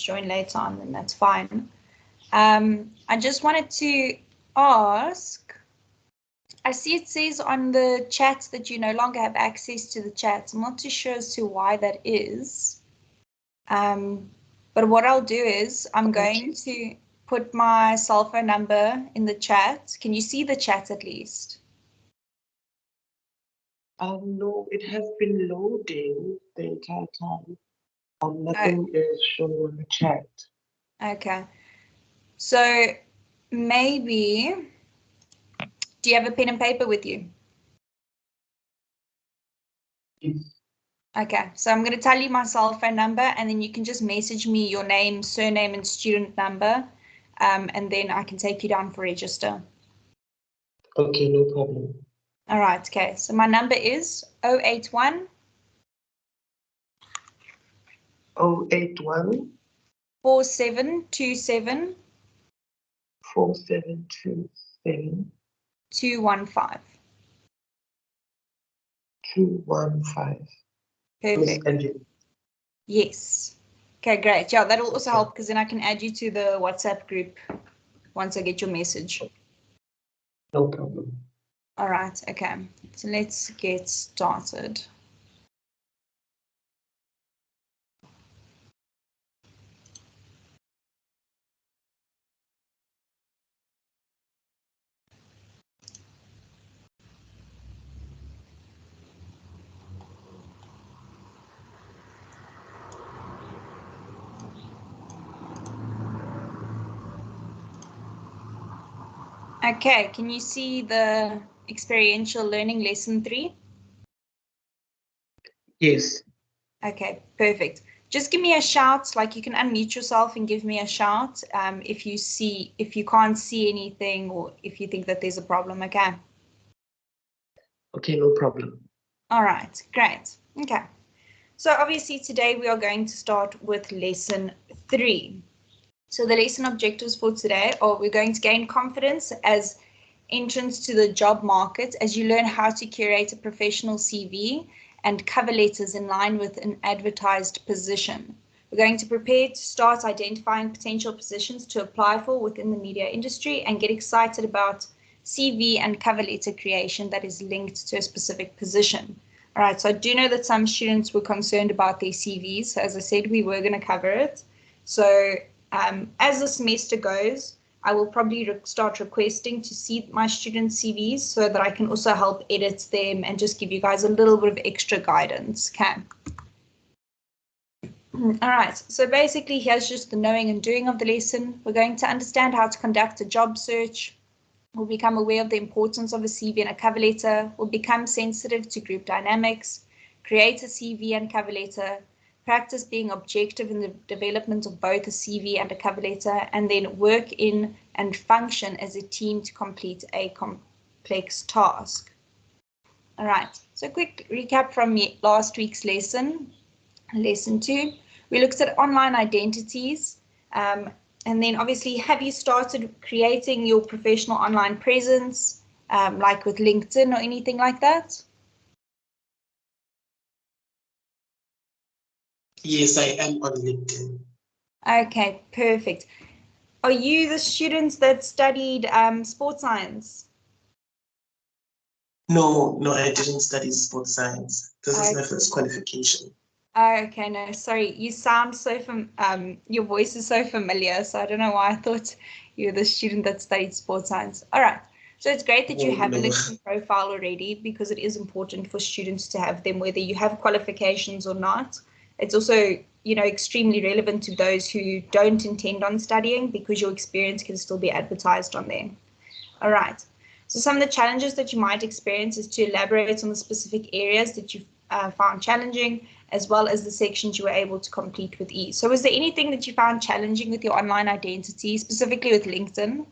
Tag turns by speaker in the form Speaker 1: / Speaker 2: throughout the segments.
Speaker 1: join later on, then that's fine. I just wanted to ask, I see it says on the chat that you no longer have access to the chat. I'm not too sure as to why that is. But what I'll do is I'm going to put my cell phone number in the chat. Can you see the chat at least?
Speaker 2: No, it has been loading the entire time. Nothing is shown on the chat.
Speaker 1: Okay. So maybe, do you have a pen and paper with you?
Speaker 2: Yes.
Speaker 1: Okay, so I'm going to tell you my cell phone number, and then you can just message me your name, surname, and student number, and then I can take you down for register.
Speaker 2: Okay, no problem.
Speaker 1: All right, okay, so my number is 081
Speaker 2: 081
Speaker 1: 4727
Speaker 2: 4727
Speaker 1: 215.
Speaker 2: 215.
Speaker 1: Perfect. Yes. Okay, great. Yeah, that'll also help because then I can add you to the WhatsApp group once I get your message.
Speaker 2: No problem.
Speaker 1: All right, okay. So let's get started. Okay, can you see the experiential learning lesson 3?
Speaker 2: Yes.
Speaker 1: Okay, perfect. Just give me a shout, like you can unmute yourself and give me a shout if you can't see anything or if you think that there's a problem, okay?
Speaker 2: Okay, no problem.
Speaker 1: All right, great. Okay. So obviously today we are going to start with lesson 3. So the lesson objectives for today are we're going to gain confidence as entrance to the job market as you learn how to curate a professional CV and cover letters in line with an advertised position. We're going to prepare to start identifying potential positions to apply for within the media industry and get excited about CV and cover letter creation that is linked to a specific position. All right, so I do know that some students were concerned about their CVs. So as I said, we were going to cover it. So as the semester goes, I will probably start requesting to see my students' CVs so that I can also help edit them and just give you guys a little bit of extra guidance. Okay. All right, so basically here's just the knowing and doing of the lesson. We're going to understand how to conduct a job search. We'll become aware of the importance of a CV and a cover letter. We'll become sensitive to group dynamics, create a CV and cover letter, practice being objective in the development of both a CV and a cover letter, and then work in and function as a team to complete a complex task. All right, so quick recap from last week's lesson, lesson 2. We looked at online identities, and then obviously, have you started creating your professional online presence, like with LinkedIn or anything like that?
Speaker 2: Yes, I am on LinkedIn.
Speaker 1: Okay, perfect. Are you the students that studied sports science?
Speaker 2: No, I didn't study sports science. This is my first qualification.
Speaker 1: Okay, no, sorry. You sound so your voice is so familiar, so I don't know why I thought you were the student that studied sports science. All right. So it's great that you have a LinkedIn profile already because it is important for students to have them, whether you have qualifications or not. It's also, extremely relevant to those who don't intend on studying because your experience can still be advertised on there. All right. So some of the challenges that you might experience is to elaborate on the specific areas that you found challenging, as well as the sections you were able to complete with ease. So was there anything that you found challenging with your online identity, specifically with LinkedIn?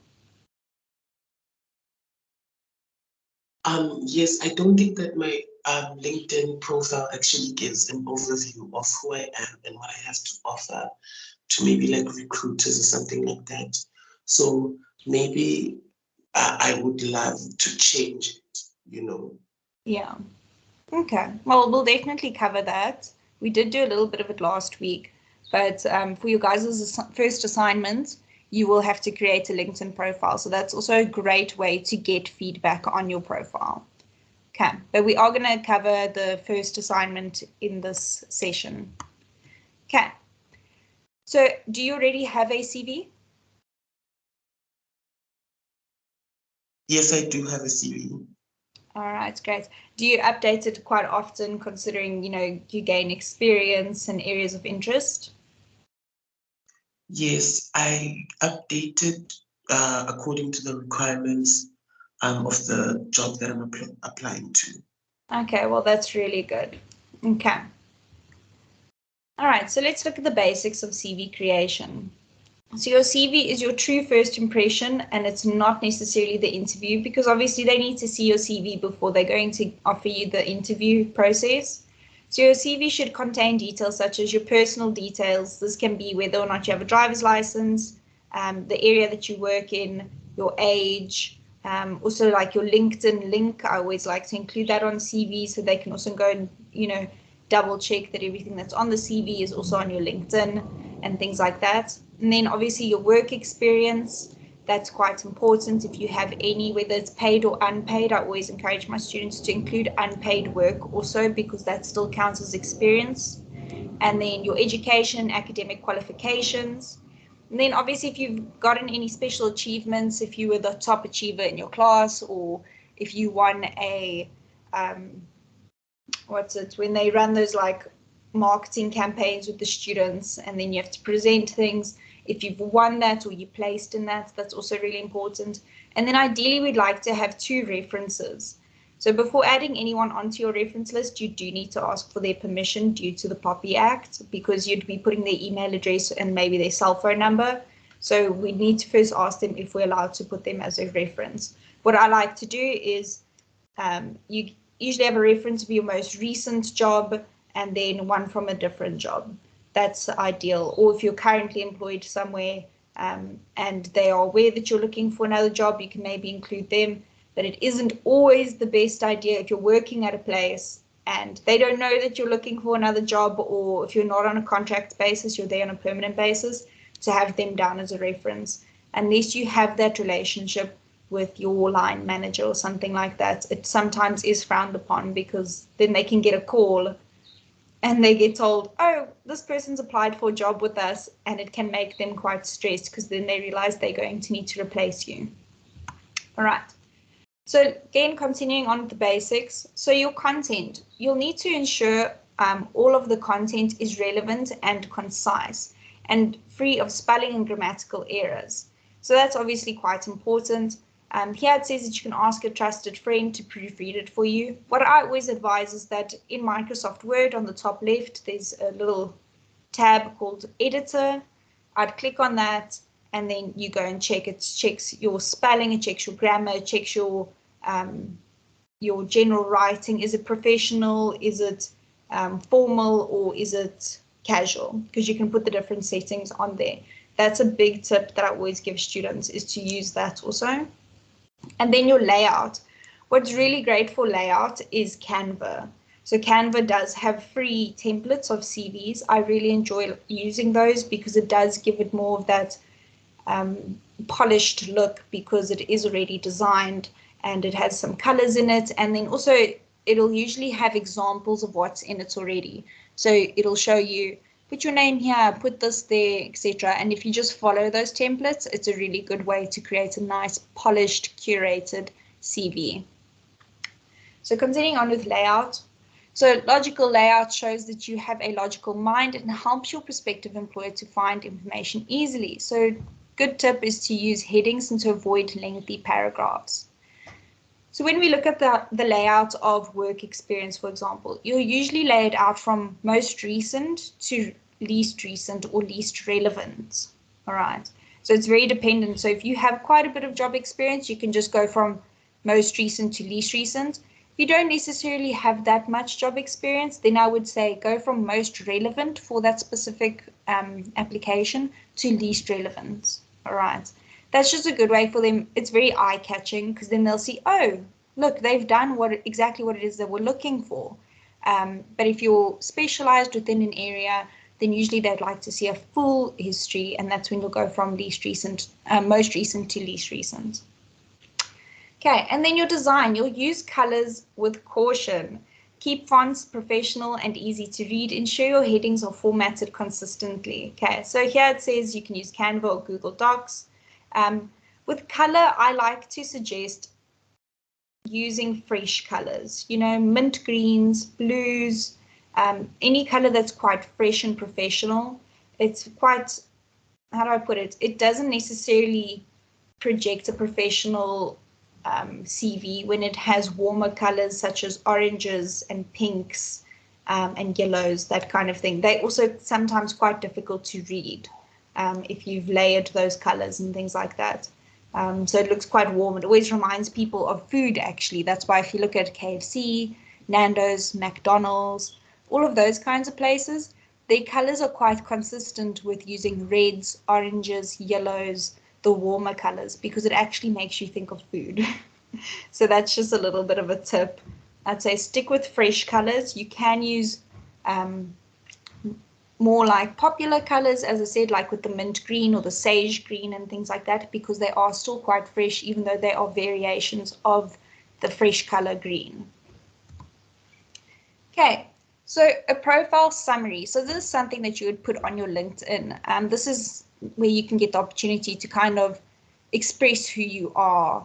Speaker 2: Yes, I don't think that my LinkedIn profile actually gives an overview of who I am and what I have to offer to maybe like recruiters or something like that. So maybe I would love to change it,
Speaker 1: Yeah. Okay. Well, we'll definitely cover that. We did do a little bit of it last week, But for your guys' first assignment, you will have to create a LinkedIn profile. So that's also a great way to get feedback on your profile. Okay, but we are going to cover the first assignment in this session. Okay, so do you already have a CV?
Speaker 2: Yes, I do have a CV.
Speaker 1: All right, great. Do you update it quite often, considering, you gain experience and areas of interest?
Speaker 2: Yes, I updated according to the requirements of the job that I'm applying to.
Speaker 1: Okay, well, that's really good. Okay. All right, so let's look at the basics of CV creation. So your CV is your true first impression, and it's not necessarily the interview, because obviously they need to see your CV before they're going to offer you the interview process. So your CV should contain details such as your personal details. This can be whether or not you have a driver's license, the area that you work in, your age, also like your LinkedIn link. I always like to include that on CV so they can also go and, double check that everything that's on the CV is also on your LinkedIn and things like that. And then obviously your work experience, that's quite important. If you have any, whether it's paid or unpaid, I always encourage my students to include unpaid work also, because that still counts as experience. And then your education, academic qualifications. And then obviously if you've gotten any special achievements, if you were the top achiever in your class, or if you won a, when they run those like marketing campaigns with the students, and then you have to present things. If you've won that or you placed in that, that's also really important. And then ideally we'd like to have 2 references. So before adding anyone onto your reference list, you do need to ask for their permission due to the POPI Act, because you'd be putting their email address and maybe their cell phone number. So we need to first ask them if we're allowed to put them as a reference. What I like to do is you usually have a reference of your most recent job and then one from a different job. That's ideal. Or if you're currently employed somewhere and they are aware that you're looking for another job, you can maybe include them. But it isn't always the best idea if you're working at a place and they don't know that you're looking for another job, or if you're not on a contract basis, you're there on a permanent basis, to have them down as a reference. Unless you have that relationship with your line manager or something like that, it sometimes is frowned upon, because then they can get a call and they get told, oh, this person's applied for a job with us, and it can make them quite stressed, because then they realize they're going to need to replace you. All right. So again, continuing on with the basics. So your content, you'll need to ensure all of the content is relevant and concise and free of spelling and grammatical errors. So that's obviously quite important. Here it says that you can ask a trusted friend to proofread it for you. What I always advise is that in Microsoft Word, on the top left, there's a little tab called Editor. I'd click on that, and then you go and check it. Checks your spelling, it checks your grammar, it checks your general writing. Is it professional? Is it formal, or is it casual? Because you can put the different settings on there. That's a big tip that I always give students, is to use that also. And then your layout. What's really great for layout is Canva. So Canva does have free templates of CVs. I really enjoy using those, because it does give it more of that polished look, because it is already designed and it has some colors in it. And then also it'll usually have examples of what's in it already. So it'll show you, put your name here, put this there, etc. And if you just follow those templates, it's a really good way to create a nice, polished, curated CV. So continuing on with layout. So logical layout shows that you have a logical mind and helps your prospective employer to find information easily. So good tip is to use headings and to avoid lengthy paragraphs. So when we look at the layout of work experience, for example, you'll usually lay it out from most recent to least recent or least relevant. All right. So it's very dependent. So if you have quite a bit of job experience, you can just go from most recent to least recent. If you don't necessarily have that much job experience, then I would say go from most relevant for that specific application to least relevant. All right. That's just a good way for them. It's very eye-catching, because then they'll see, oh, look, they've done exactly what it is that we're looking for. But if you're specialized within an area, then usually they'd like to see a full history, and that's when you'll go from least recent, most recent to least recent. Okay, and then your design, you'll use colors with caution. Keep fonts professional and easy to read. Ensure your headings are formatted consistently. Okay, so here it says you can use Canva or Google Docs. With color, I like to suggest using fresh colors, you know, mint greens, blues, any color that's quite fresh and professional. It's quite, how do I put it? It doesn't necessarily project a professional CV when it has warmer colors such as oranges and pinks and yellows, that kind of thing. They're also sometimes quite difficult to read if you've layered those colors and things like that. So it looks quite warm. It always reminds people of food, actually. That's why if you look at KFC, Nando's, McDonald's, all of those kinds of places, their colors are quite consistent with using reds, oranges, yellows, the warmer colors, because it actually makes you think of food. So that's just a little bit of a tip. I'd say stick with fresh colors. You can use more like popular colors, as I said, like with the mint green or the sage green and things like that, because they are still quite fresh, even though they are variations of the fresh color green. Okay, so a profile summary. So this is something that you would put on your LinkedIn. This is where you can get the opportunity to kind of express who you are,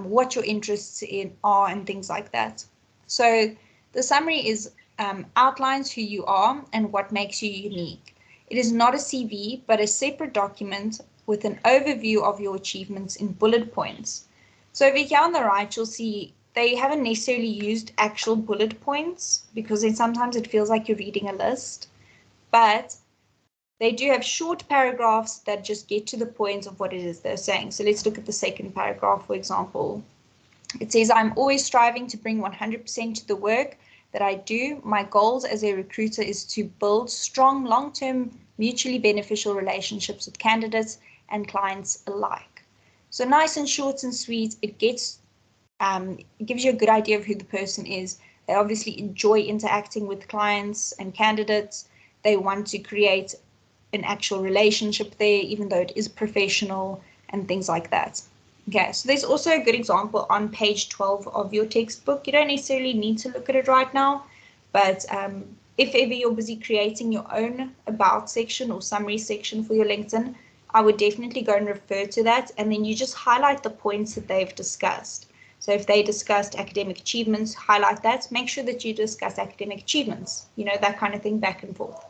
Speaker 1: what your interests are, and things like that. So the summary is outlines who you are and what makes you unique. It is not a CV, but a separate document with an overview of your achievements in bullet points. So over here on the right, you'll see they haven't necessarily used actual bullet points, because then sometimes it feels like you're reading a list, but they do have short paragraphs that just get to the point of what it is they're saying. So let's look at the second paragraph, for example. It says, I'm always striving to bring 100% to the work that I do. My goals as a recruiter is to build strong, long-term, mutually beneficial relationships with candidates and clients alike. So nice and short and sweet. It gives you a good idea of who the person is. They obviously enjoy interacting with clients and candidates. They want to create an actual relationship there, even though it is professional and things like that. Okay, so there's also a good example on page 12 of your textbook. You don't necessarily need to look at it right now, but if ever you're busy creating your own about section or summary section for your LinkedIn, I would definitely go and refer to that, and then you just highlight the points that they've discussed. So if they discussed academic achievements, highlight that. Make sure that you discuss academic achievements, you know, that kind of thing, back and forth.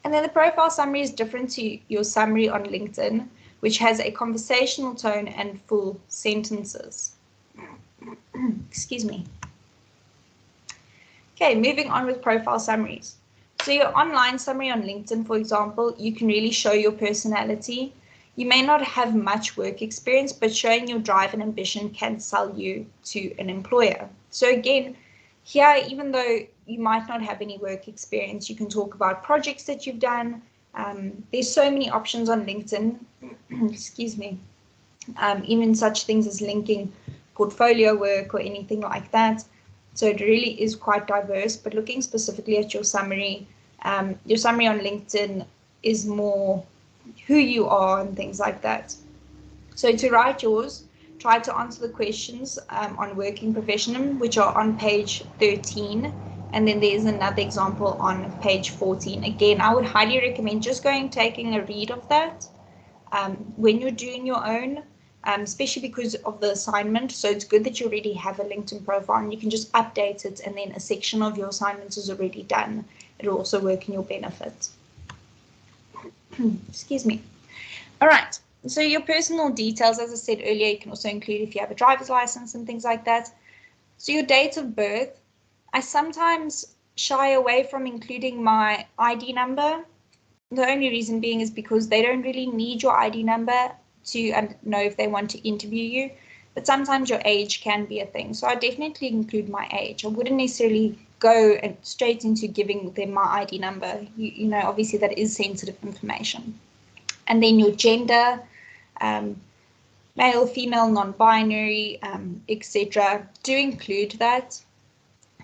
Speaker 1: And then the profile summary is different to your summary on LinkedIn, which has a conversational tone and full sentences. Excuse me. Okay, moving on with profile summaries. So your online summary on LinkedIn, for example, you can really show your personality. You may not have much work experience, but showing your drive and ambition can sell you to an employer. So again, here, even though you might not have any work experience, you can talk about projects that you've done. There's so many options on LinkedIn, excuse me, even such things as linking portfolio work or anything like that. So it really is quite diverse, but looking specifically at your summary on LinkedIn is more who you are and things like that. So to write yours, try to answer the questions on working professional, which are on page 13. And then there's another example on page 14. Again, I would highly recommend just taking a read of that when you're doing your own, especially because of the assignment. So it's good that you already have a LinkedIn profile and you can just update it, and then a section of your assignments is already done. It'll also work in your benefit. Excuse me. All right. So your personal details, as I said earlier, you can also include if you have a driver's license and things like that. So your date of birth, I sometimes shy away from including my ID number. The only reason being is because they don't really need your ID number to know if they want to interview you. But sometimes your age can be a thing. So I definitely include my age. I wouldn't necessarily go straight into giving them my ID number. You know, obviously that is sensitive information. And then your gender, male, female, non-binary, etc. Do include that.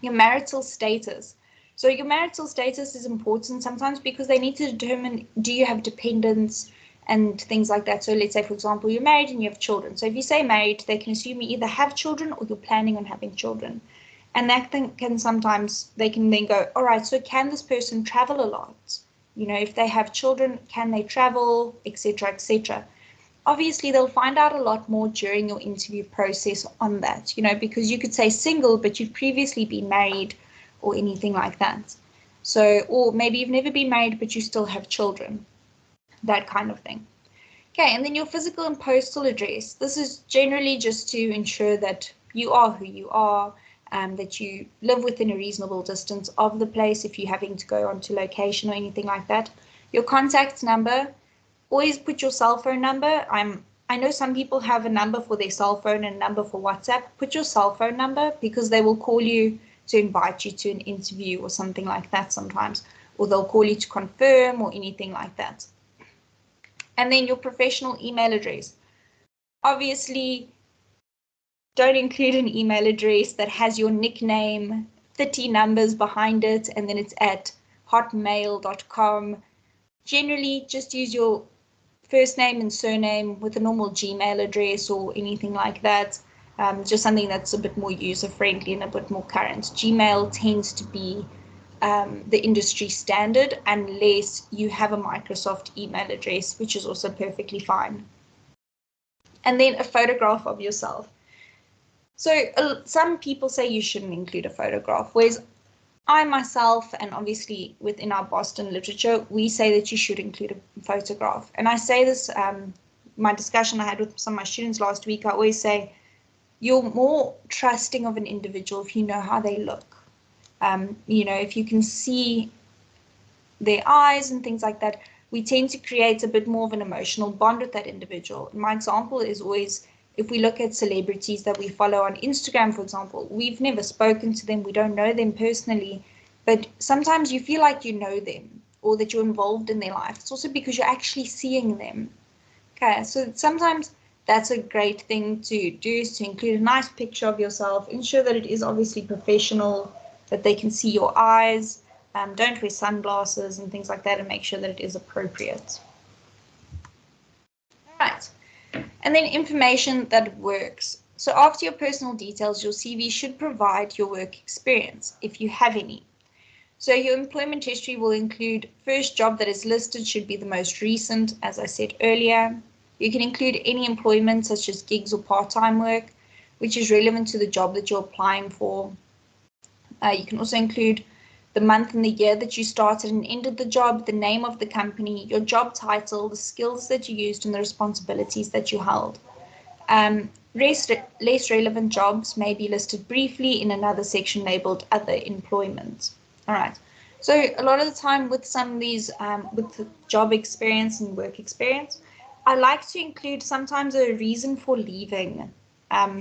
Speaker 1: Your marital status. So your marital status is important sometimes because they need to determine, do you have dependents and things like that. So let's say, for example, you're married and you have children. So if you say married, they can assume you either have children or you're planning on having children. And that thing can sometimes, they can then go, all right, so can this person travel a lot? You know, if they have children, can they travel, etc., etc. Obviously, they'll find out a lot more during your interview process on that, you know, because you could say single, but you've previously been married or anything like that. So, or maybe you've never been married, but you still have children, that kind of thing. Okay, and then your physical and postal address. This is generally just to ensure that you are who you are, that you live within a reasonable distance of the place if you're having to go onto location or anything like that. Your contact number, always put your cell phone number. I know some people have a number for their cell phone and a number for WhatsApp. Put your cell phone number because they will call you to invite you to an interview or something like that sometimes, or they'll call you to confirm or anything like that. And then your professional email address. Obviously, don't include an email address that has your nickname, 30 numbers behind it, and then it's at hotmail.com. Generally, just use your first name and surname with a normal Gmail address or anything like that. Just something that's a bit more user-friendly and a bit more current. Gmail tends to be the industry standard unless you have a Microsoft email address, which is also perfectly fine. And then a photograph of yourself. So some people say you shouldn't include a photograph, whereas I myself, and obviously within our Boston literature, we say that you should include a photograph. And I say this, my discussion I had with some of my students last week, I always say, you're more trusting of an individual if you know how they look. You know, if you can see their eyes and things like that, we tend to create a bit more of an emotional bond with that individual. And my example is always, if we look at celebrities that we follow on Instagram, for example, we've never spoken to them, we don't know them personally, but sometimes you feel like you know them or that you're involved in their life. It's also because you're actually seeing them. Okay, so sometimes that's a great thing to do, is to include a nice picture of yourself, ensure that it is obviously professional, that they can see your eyes. Don't wear sunglasses and things like that, and make sure that it is appropriate. All right. And then information that works. So after your personal details, your CV should provide your work experience, if you have any. So your employment history will include first job that is listed should be the most recent, as I said earlier. You can include any employment such as gigs or part-time work, which is relevant to the job that you're applying for. You can also include the month and the year that you started and ended the job, the name of the company, your job title, the skills that you used, and the responsibilities that you held. Less relevant jobs may be listed briefly in another section labeled Other Employment. All right. So a lot of the time with some of these, with the job experience and work experience, I like to include sometimes a reason for leaving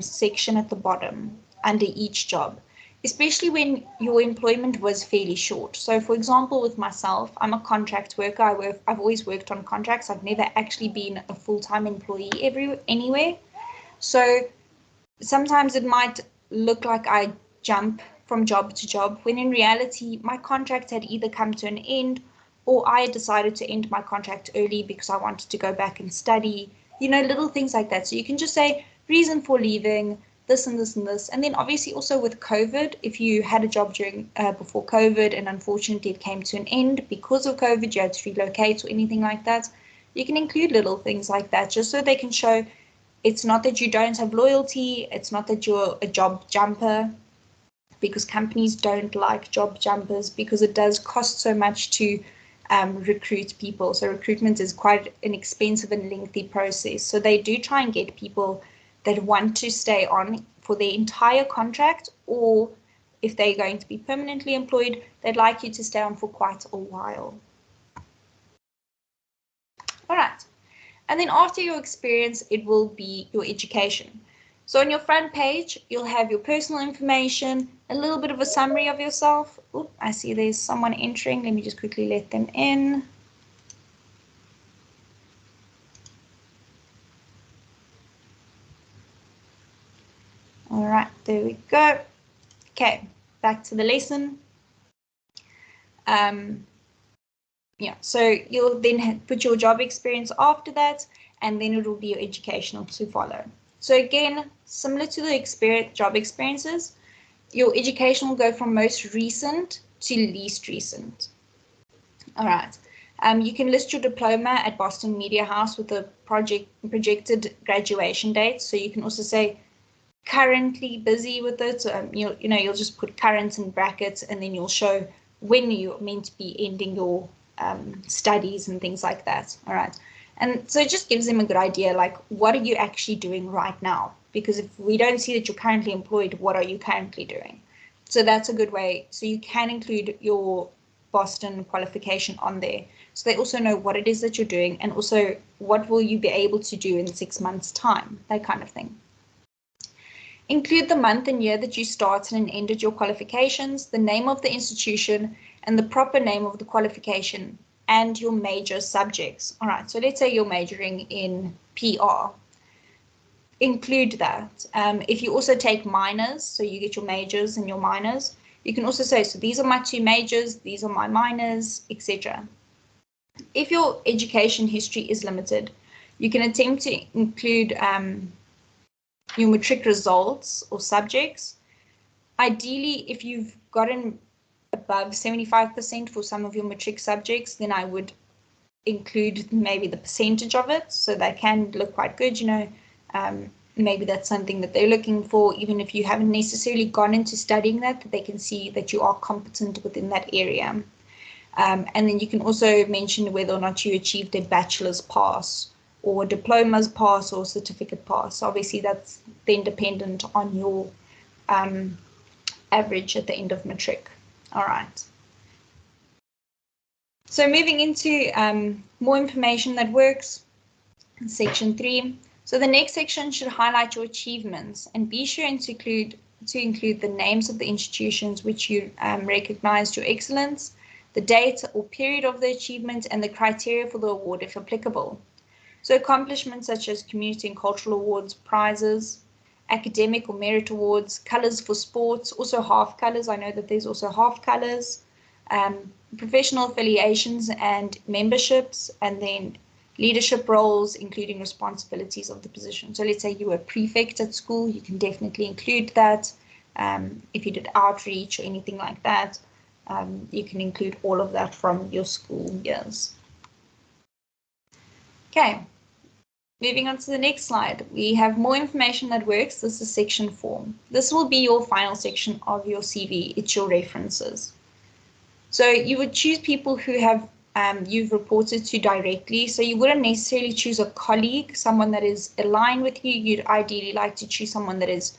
Speaker 1: section at the bottom under each job, especially when your employment was fairly short. So for example, with myself, I'm a contract worker. I've always worked on contracts. I've never actually been a full-time employee anywhere. So sometimes it might look like I jump from job to job, when in reality, my contract had either come to an end or I decided to end my contract early because I wanted to go back and study, you know, little things like that. So you can just say reason for leaving, this and this and this. And then obviously also with COVID, if you had a job during before COVID and unfortunately it came to an end because of COVID, you had to relocate or anything like that, you can include little things like that just so they can show it's not that you don't have loyalty, it's not that you're a job jumper, because companies don't like job jumpers because it does cost so much to recruit people. So recruitment is quite an expensive and lengthy process. So they do try and get people that want to stay on for their entire contract, or if they're going to be permanently employed, they'd like you to stay on for quite a while. All right. And then after your experience, it will be your education. So on your front page, you'll have your personal information, a little bit of a summary of yourself. Oop, I see there's someone entering. Let me just quickly let them in. All right, there we go. Okay, back to the lesson. Yeah, so you'll then put your job experience after that, and then it will be your educational to follow. So again, similar to the job experiences, your education will go from most recent to least recent. All right. You can list your diploma at Boston Media House with the projected graduation date. So you can also say currently busy with it. You'll just put current in brackets, and then you'll show when you're meant to be ending your studies and things like that. All right. And so it just gives them a good idea, like, what are you actually doing right now? Because if we don't see that you're currently employed, what are you currently doing? So that's a good way. So you can include your Boston qualification on there. So they also know what it is that you're doing, and also what will you be able to do in 6 months' time, that kind of thing. Include the month and year that you started and ended your qualifications, the name of the institution, and the proper name of the qualification, and your major subjects. All right, so let's say you're majoring in PR. Include that. If you also take minors, so you get your majors and your minors, you can also say, so these are my 2 majors, these are my minors, etc. If your education history is limited, you can attempt to include your matric results or subjects. Ideally, if you've gotten above 75% for some of your matric subjects, then I would include maybe the percentage of it, so they can look quite good. Maybe that's something that they're looking for, even if you haven't necessarily gone into studying that they can see that you are competent within that area. And then you can also mention whether or not you achieved a bachelor's pass or diploma's pass or certificate pass. Obviously, that's then dependent on your average at the end of matric. All right. So moving into more information that works, section 3. So the next section should highlight your achievements, and be sure to include the names of the institutions which you recognized your excellence, the date or period of the achievement, and the criteria for the award if applicable. So accomplishments such as community and cultural awards, prizes, academic or merit awards, colors for sports, also half colors. I know that there's also half colors, professional affiliations and memberships, and then leadership roles, including responsibilities of the position. So let's say you were prefect at school, you can definitely include that. If you did outreach or anything like that, you can include all of that from your school years. Okay, moving on to the next slide, we have more information that works. This is section 4. This will be your final section of your CV. It's your references. So you would choose people who have you've reported to directly. So you wouldn't necessarily choose a colleague, someone that is aligned with you. You'd ideally like to choose someone that is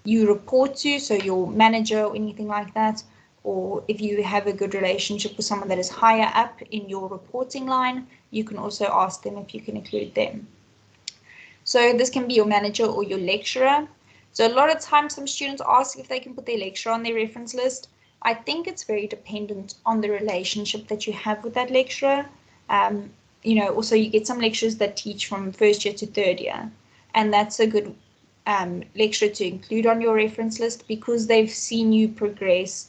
Speaker 1: you report to, so your manager or anything like that. Or if you have a good relationship with someone that is higher up in your reporting line, you can also ask them if you can include them. So this can be your manager or your lecturer. So a lot of times some students ask if they can put their lecturer on their reference list. I think it's very dependent on the relationship that you have with that lecturer. Also you get some lecturers that teach from 1st year to 3rd year, and that's a good lecturer to include on your reference list because they've seen you progress,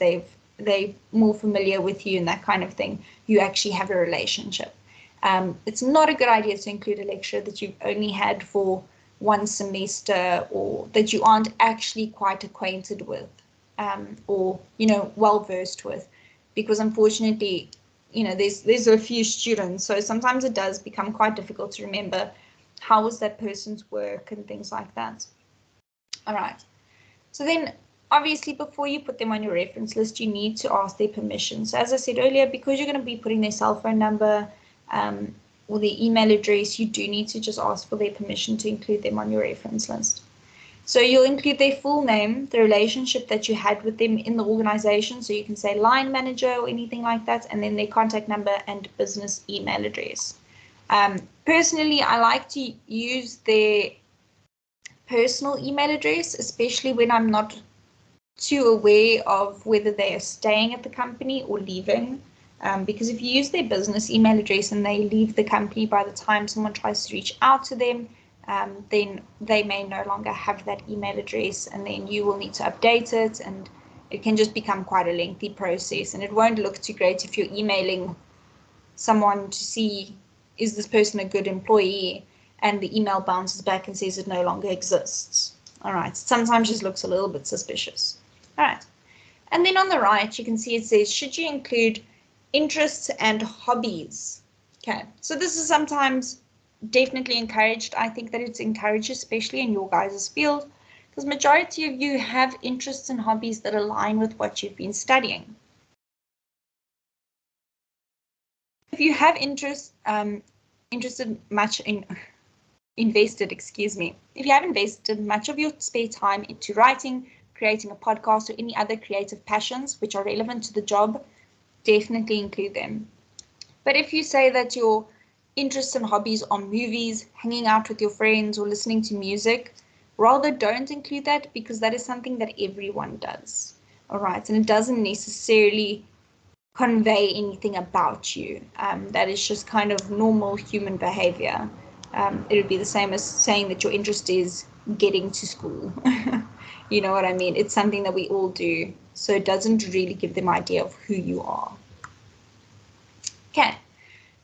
Speaker 1: they're more familiar with you and that kind of thing. You actually have a relationship. It's not a good idea to include a lecturer that you've only had for 1 semester or that you aren't actually quite acquainted with. Or well versed with, because unfortunately there's a few students, so sometimes it does become quite difficult to remember how was that person's work and things like that. All right, so then obviously before you put them on your reference list, you need to ask their permission. So as I said earlier, because you're going to be putting their cell phone number or their email address, you do need to just ask for their permission to include them on your reference list. So you'll include their full name, the relationship that you had with them in the organization. So you can say line manager or anything like that, and then their contact number and business email address. Personally, I like to use their personal email address, especially when I'm not too aware of whether they are staying at the company or leaving. Because if you use their business email address and they leave the company by the time someone tries to reach out to them, then they may no longer have that email address, and then you will need to update it, and it can just become quite a lengthy process, and it won't look too great if you're emailing someone to see, is this person a good employee, and the email bounces back and says it no longer exists. All right, sometimes just looks a little bit suspicious. All right, and then on the right, you can see it says, should you include interests and hobbies? Okay, so this is sometimes definitely encouraged. I think that it's encouraged, especially in your guys' field, because majority of you have interests and hobbies that align with what you've been studying. If you have invested, if you have invested much of your spare time into writing, creating a podcast, or any other creative passions which are relevant to the job, definitely include them. But if you say that your interests and hobbies are movies, hanging out with your friends, or listening to music, rather don't include that, because that is something that everyone does. All right, and it doesn't necessarily convey anything about you. That is just kind of normal human behavior. It would be the same as saying that your interest is getting to school. You know what I mean? It's something that we all do, so it doesn't really give them an idea of who you are. Okay,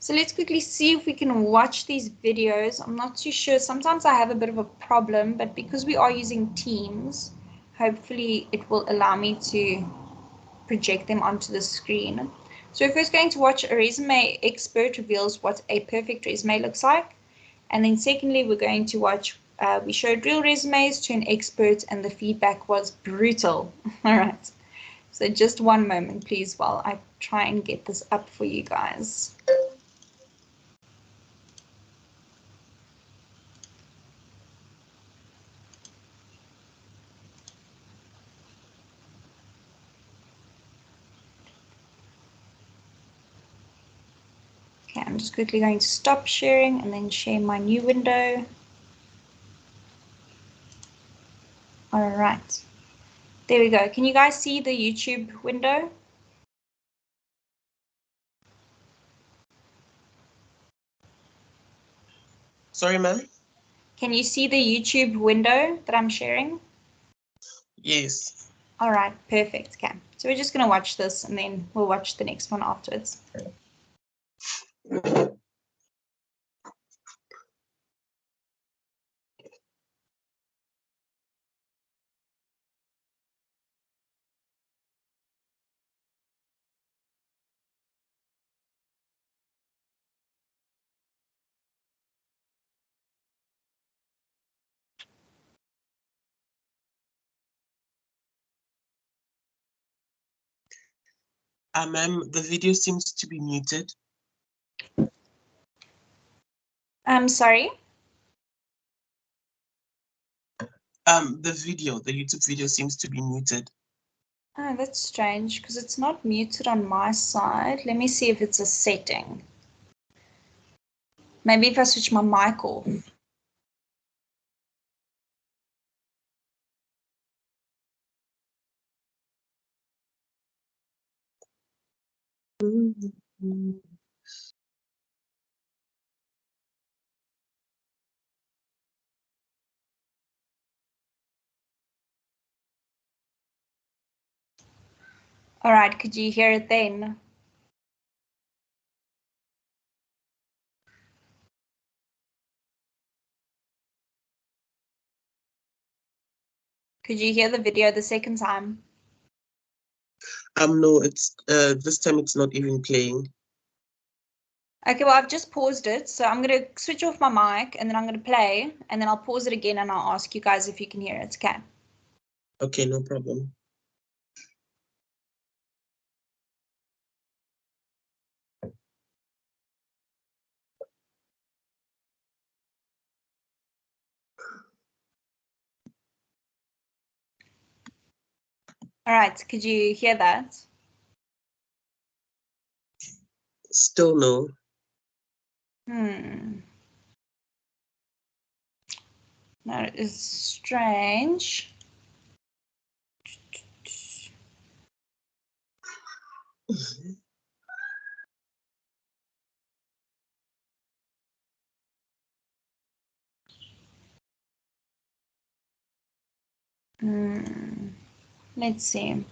Speaker 1: so let's quickly see if we can watch these videos. I'm not too sure. Sometimes I have a bit of a problem, but because we are using Teams, hopefully it will allow me to project them onto the screen. So we're first going to watch a resume expert reveals what a perfect resume looks like. And then secondly, we're going to watch, we showed real resumes to an expert and the feedback was brutal. All right. So just one moment, please, while I try and get this up for you guys. Okay, I'm just quickly going to stop sharing and then share my new window. All right, there we go. Can you guys see the YouTube window?
Speaker 2: Sorry, ma'am?
Speaker 1: Can you see the YouTube window that I'm sharing?
Speaker 2: Yes.
Speaker 1: All right, perfect. Okay, so we're just going to watch this and then we'll watch the next one afterwards.
Speaker 2: Ma'am, the video seems to be muted.
Speaker 1: I'm sorry?
Speaker 2: The YouTube video seems to be muted.
Speaker 1: Oh, that's strange because it's not muted on my side. Let me see if it's a setting. Maybe if I switch my mic off. All right, could you hear it then? Could you hear the video the second time?
Speaker 2: No, it's this time it's not even playing.
Speaker 1: Okay, well, I've just paused it, so I'm going to switch off my mic and then I'm going to play and then I'll pause it again and I'll ask you guys if you can hear it. Okay.
Speaker 2: Okay, no problem.
Speaker 1: All right, could you hear that?
Speaker 2: Still no.
Speaker 1: That is strange. Let's see.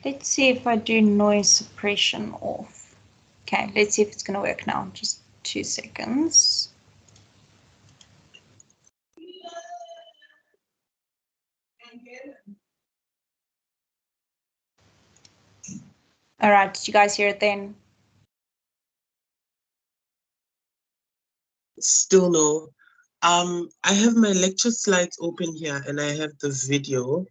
Speaker 1: Let's see if I do noise suppression off. Okay, let's see if it's going to work now. Just 2 seconds. All right, did you guys hear it then?
Speaker 2: Still no. I have my lecture slides open here and I have the video.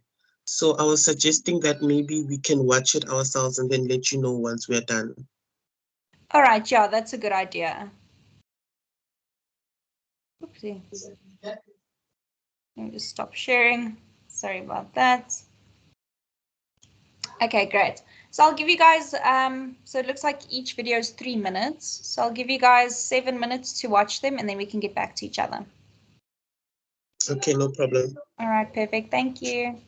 Speaker 2: So I was suggesting that maybe we can watch it ourselves and then let you know once we're done.
Speaker 1: All right, yeah, that's a good idea. Oopsie. Let me just stop sharing. Sorry about that. Okay, great. So I'll give you guys, so it looks like each video is 3 minutes. So I'll give you guys 7 minutes to watch them and then we can get back to each other.
Speaker 2: Okay, no problem.
Speaker 1: All right, perfect. Thank you.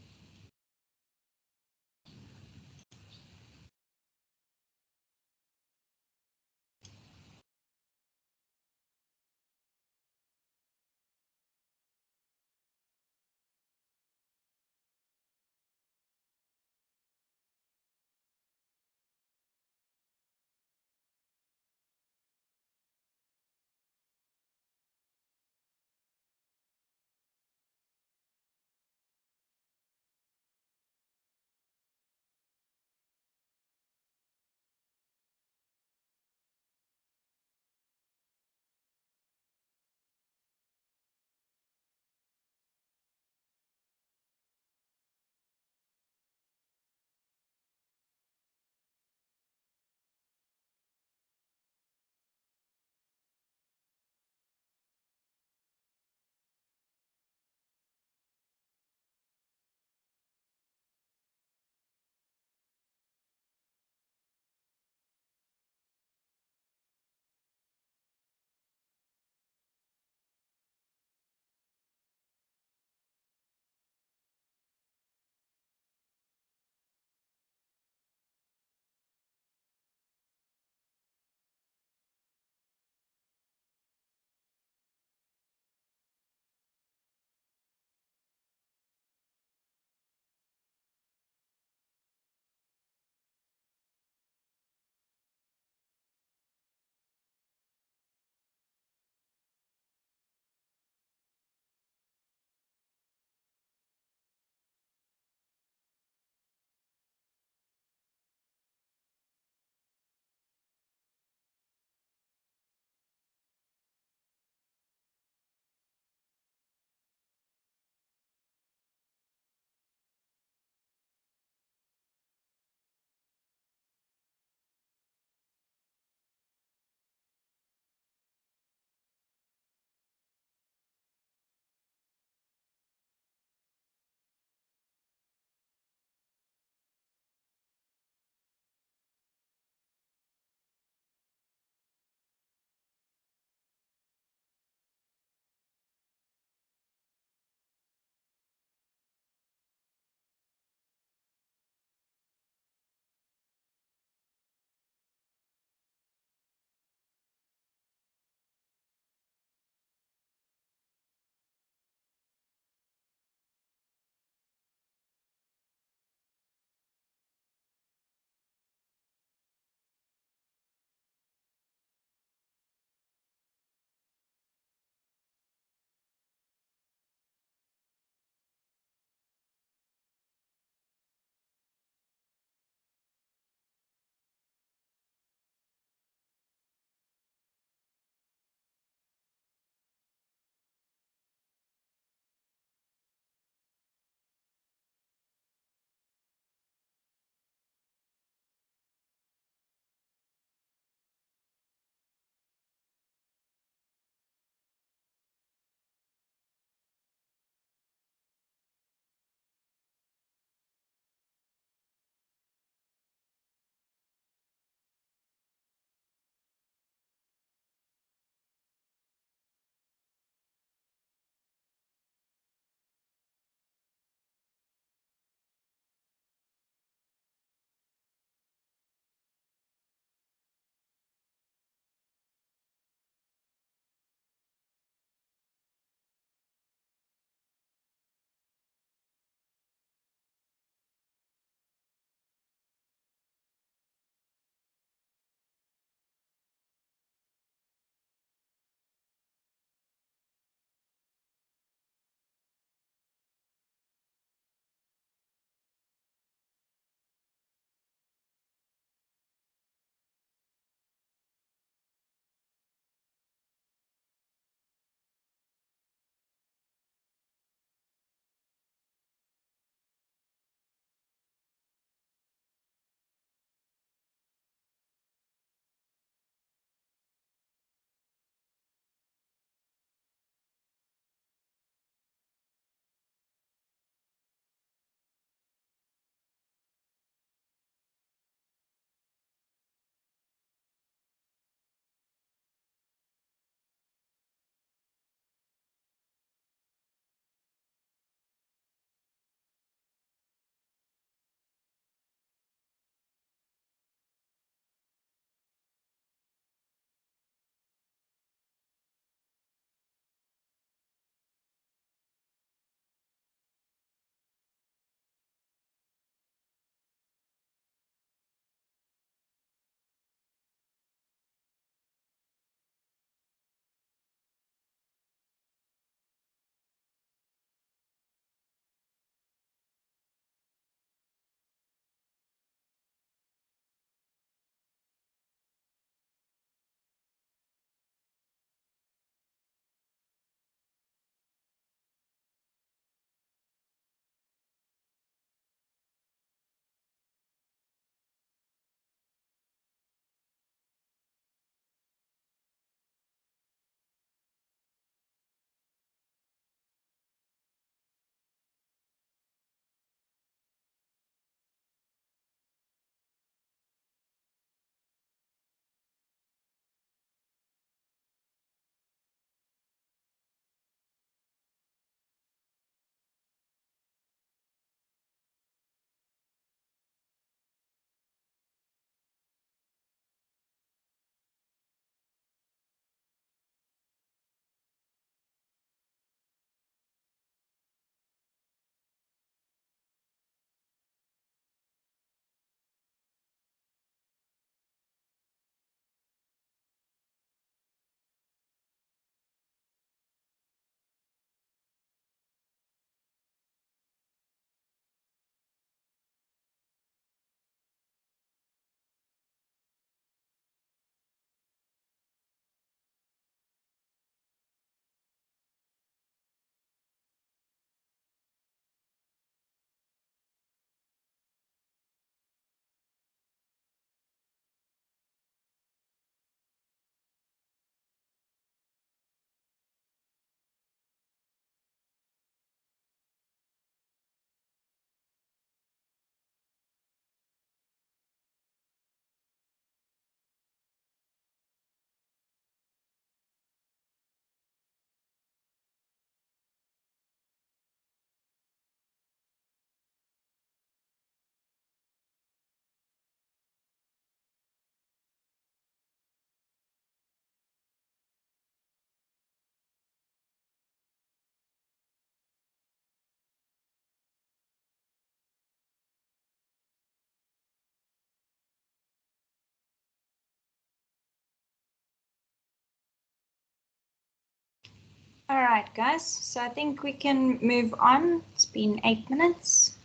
Speaker 1: All right, guys. So I think we can move on. It's been 8 minutes.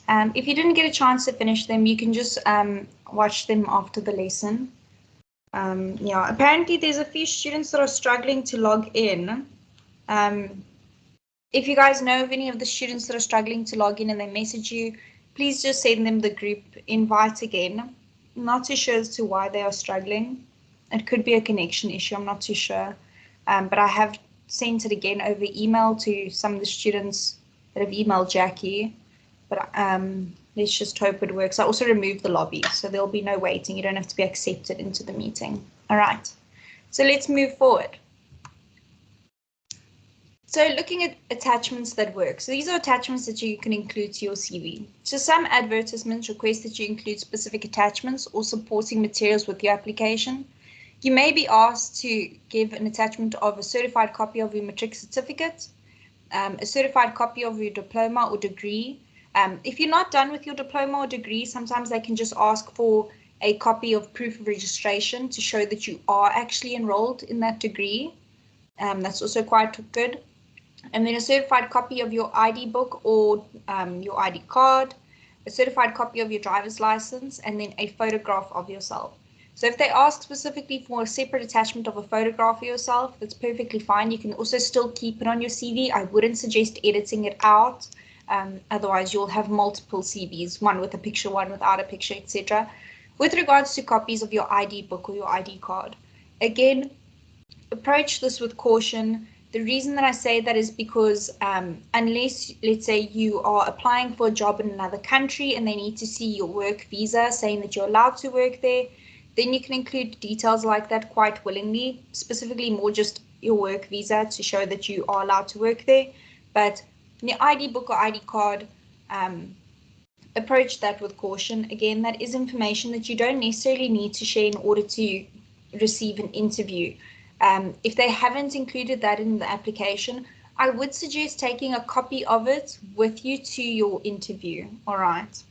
Speaker 1: If you didn't get a chance to finish them, you can just watch them after the lesson. Yeah, apparently there's a few students that are struggling to log in. If you guys know of any of the students that are struggling to log in and they message you, please just send them the group invite again. I'm not too sure as to why they are struggling. It could be a connection issue, I'm not too sure. But I have sent it again over email to some of the students that have emailed Jackie. But let's just hope it works. I also removed the lobby, so there'll be no waiting. You don't have to be accepted into the meeting. All right, so let's move forward. So looking at attachments that work. So these are attachments that you can include to your CV. So some advertisements request that you include specific attachments or supporting materials with your application. You may be asked to give an attachment of a certified copy of your matric certificate, a certified copy of your diploma or degree. If you're not done with your diploma or degree, sometimes they can just ask for a copy of proof of registration to show that you are actually enrolled in that degree. That's also quite good. And then a certified copy of your ID book or your ID card, a certified copy of your driver's license, and then a photograph of yourself. So if they ask specifically for a separate attachment of a photograph of yourself, that's perfectly fine. You can also still keep it on your CV. I wouldn't suggest editing it out. Otherwise, you'll have multiple CVs, one with a picture, one without a picture, etc. With regards to copies of your ID book or your ID card, again, approach this with caution. The reason that I say that is because unless, let's say, you are applying for a job in another country and they need to see your work visa saying that you're allowed to work there, then you can include details like that quite willingly, specifically more just your work visa to show that you are allowed to work there. But in your ID book or ID card, approach that with caution. Again, that is information that you don't necessarily need to share in order to receive an interview. If they haven't included that in the application, I would suggest taking a copy of it with you to your interview, all right?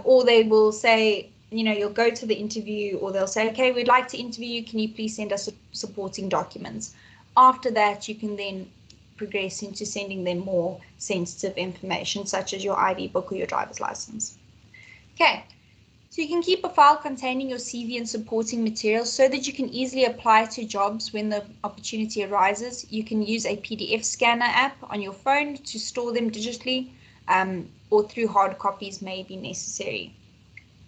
Speaker 1: Or they will say, you'll go to the interview, or they'll say, okay, we'd like to interview you. Can you please send us supporting documents? After that, you can then progress into sending them more sensitive information, such as your ID book or your driver's license. Okay. So you can keep a file containing your CV and supporting materials so that you can easily apply to jobs when the opportunity arises. You can use a PDF scanner app on your phone to store them digitally, or through hard copies may be necessary.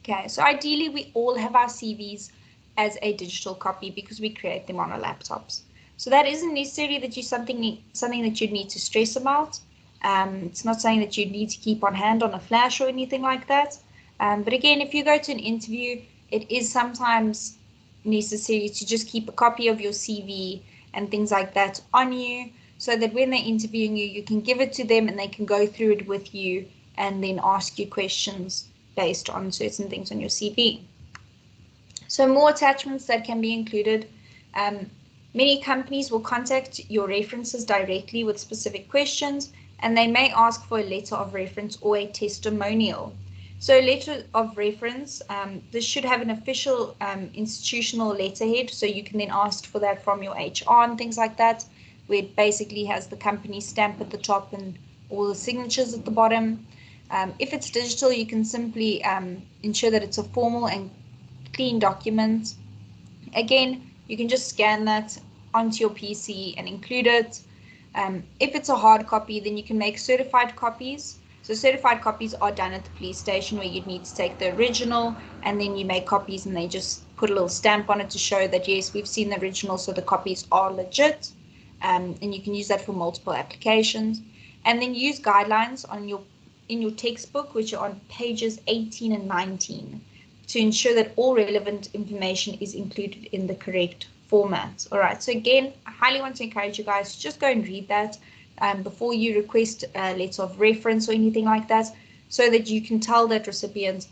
Speaker 1: Okay, so ideally we all have our CVs as a digital copy because we create them on our laptops. So that isn't necessarily that you something that you need to stress about. It's not saying that you need to keep on hand on a flash or anything like that. But again, if you go to an interview, it is sometimes necessary to just keep a copy of your CV and things like that on you so that when they're interviewing you, you can give it to them and they can go through it with you and then ask you questions based on certain things on your CV. So more attachments that can be included. Many companies will contact your references directly with specific questions, and they may ask for a letter of reference or a testimonial. So a letter of reference, this should have an official institutional letterhead, so you can then ask for that from your HR and things like that, where it basically has the company stamp at the top and all the signatures at the bottom. If it's digital, you can simply ensure that it's a formal and clean document. Again, you can just scan that onto your PC and include it. If it's a hard copy, then you can make certified copies. So certified copies are done at the police station where you'd need to take the original and then you make copies and they just put a little stamp on it to show that, yes, we've seen the original, so the copies are legit. And you can use that for multiple applications. And then use guidelines in your textbook, which are on pages 18 and 19, to ensure that all relevant information is included in the correct format. All right, so again, I highly want to encourage you guys to just go and read that before you request a letter of reference or anything like that, so that you can tell that recipient.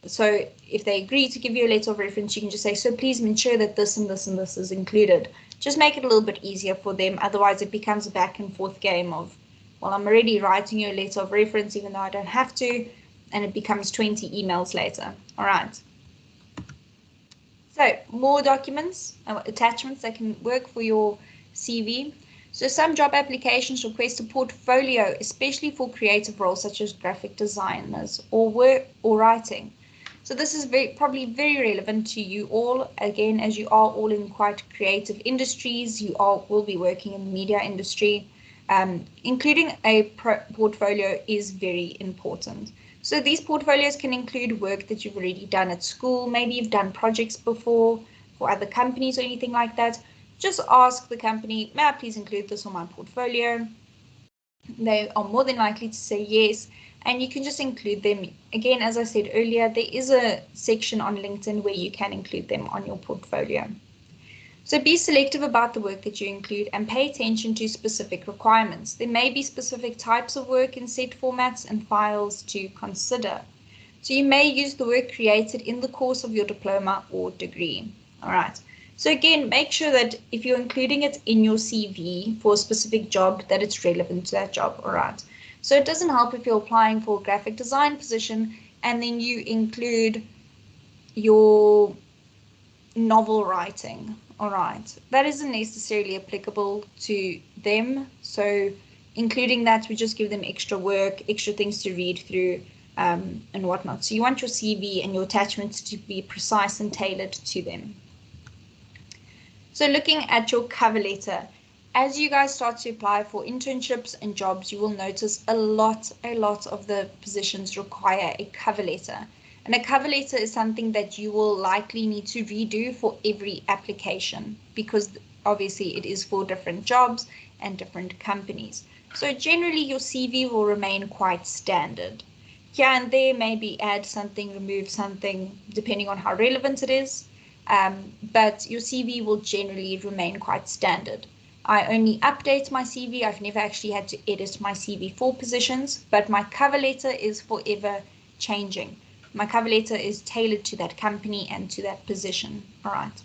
Speaker 1: So if they agree to give you a letter of reference, you can just say, so please ensure that this and this and this is included. Just make it a little bit easier for them. Otherwise, it becomes a back and forth game of, well, I'm already writing you a letter of reference, even though I don't have to, and it becomes 20 emails later. All right. So more documents, attachments that can work for your CV. So some job applications request a portfolio, especially for creative roles such as graphic designers or work or writing. So this is probably very relevant to you all, again, as you are all in quite creative industries. You all will be working in the media industry. Including a portfolio is very important. So these portfolios can include work that you've already done at school. Maybe you've done projects before for other companies or anything like that. Just ask the company, may I please include this on my portfolio? They are more than likely to say yes, and you can just include them. Again, as I said earlier, there is a section on LinkedIn where you can include them on your portfolio. So be selective about the work that you include and pay attention to specific requirements. There may be specific types of work in set formats and files to consider. So you may use the work created in the course of your diploma or degree. All right. So again, make sure that if you're including it in your CV for a specific job, that it's relevant to that job. All right. So it doesn't help if you're applying for a graphic design position and then you include your novel writing. All right, that isn't necessarily applicable to them. So including that would just give them extra work, extra things to read through, and whatnot. So you want your CV and your attachments to be precise and tailored to them. So looking at your cover letter, as you guys start to apply for internships and jobs, you will notice a lot of the positions require a cover letter. And a cover letter is something that you will likely need to redo for every application because obviously it is for different jobs and different companies. So generally your CV will remain quite standard. Here and there, maybe add something, remove something, depending on how relevant it is. But your CV will generally remain quite standard. I only update my CV. I've never actually had to edit my CV for positions, but my cover letter is forever changing. My cover letter is tailored to that company and to that position. All right.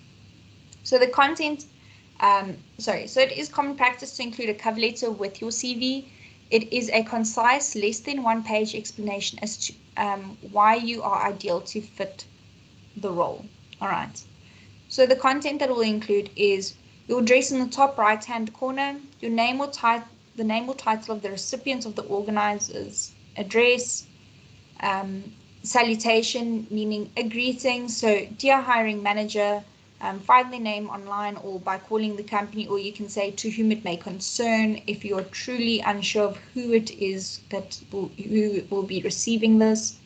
Speaker 1: So the content, so it is common practice to include a cover letter with your CV. It is a concise, less than one-page explanation as to why you are ideal to fit the role. All right. So the content that will include is your address in the top right-hand corner, your name or the name or title of the recipient of the organizer's address, salutation, meaning a greeting. So, dear hiring manager, find their name online or by calling the company, or you can say to whom it may concern if you're truly unsure of who it is who will be receiving this.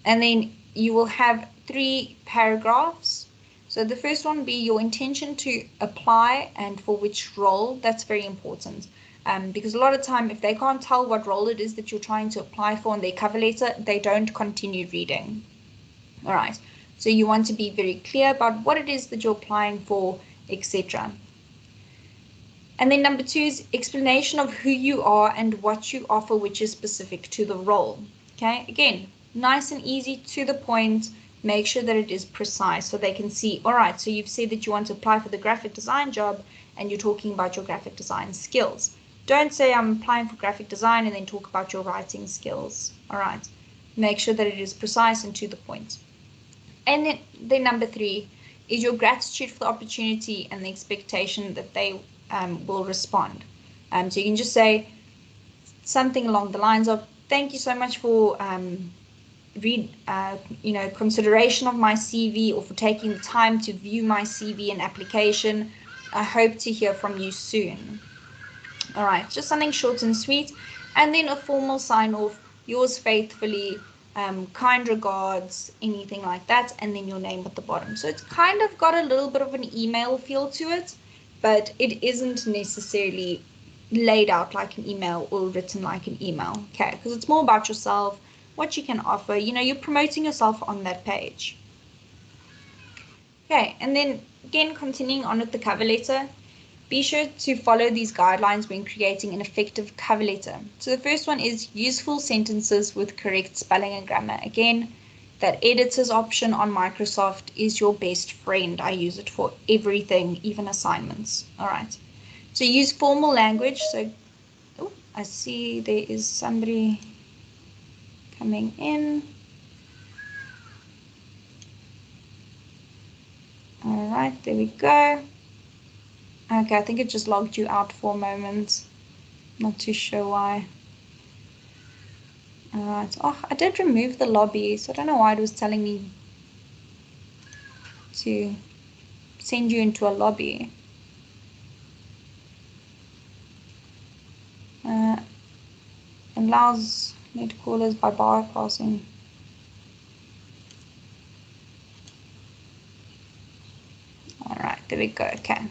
Speaker 1: And then you will have 3 paragraphs. So the first one will be your intention to apply and for which role. That's very important. Because a lot of time, if they can't tell what role it is that you're trying to apply for in their cover letter, they don't continue reading. All right. So you want to be very clear about what it is that you're applying for, etc. And then number 2 is explanation of who you are and what you offer, which is specific to the role. Okay. Again, nice and easy, to the point. Make sure that it is precise so they can see, all right, so you've said that you want to apply for the graphic design job and you're talking about your graphic design skills. Don't say I'm applying for graphic design and then talk about your writing skills. All right. Make sure that it is precise and to the point. And then number 3 is your gratitude for the opportunity and the expectation that they will respond. So you can just say something along the lines of, thank you so much for consideration of my CV or for taking the time to view my CV and application. I hope to hear from you soon. All right, just something short and sweet. And then a formal sign off, yours faithfully, kind regards, anything like that, and then your name at the bottom. So it's kind of got a little bit of an email feel to it, but it isn't necessarily laid out like an email or written like an email, okay? Because it's more about yourself, what you can offer. You're promoting yourself on that page. Okay, and then again, continuing on with the cover letter, be sure to follow these guidelines when creating an effective cover letter. So the first one is useful sentences with correct spelling and grammar. Again, that editor's option on Microsoft is your best friend. I use it for everything, even assignments. All right. So use formal language. So, I see there is somebody coming in. All right, there we go. Okay, I think it just logged you out for a moment. Not too sure why. Alright. Oh, I did remove the lobby, so I don't know why it was telling me to send you into a lobby. Allows net callers by bypassing. Alright, there we go. Okay.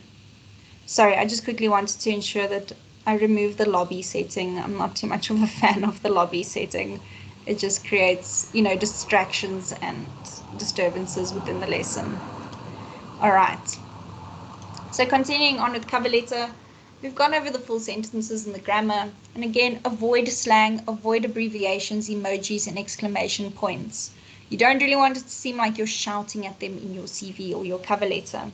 Speaker 1: Sorry, I just quickly wanted to ensure that I removed the lobby setting. I'm not too much of a fan of the lobby setting. It just creates, distractions and disturbances within the lesson. All right. So continuing on with cover letter, we've gone over the full sentences and the grammar. And again, avoid slang, avoid abbreviations, emojis, and exclamation points. You don't really want it to seem like you're shouting at them in your CV or your cover letter.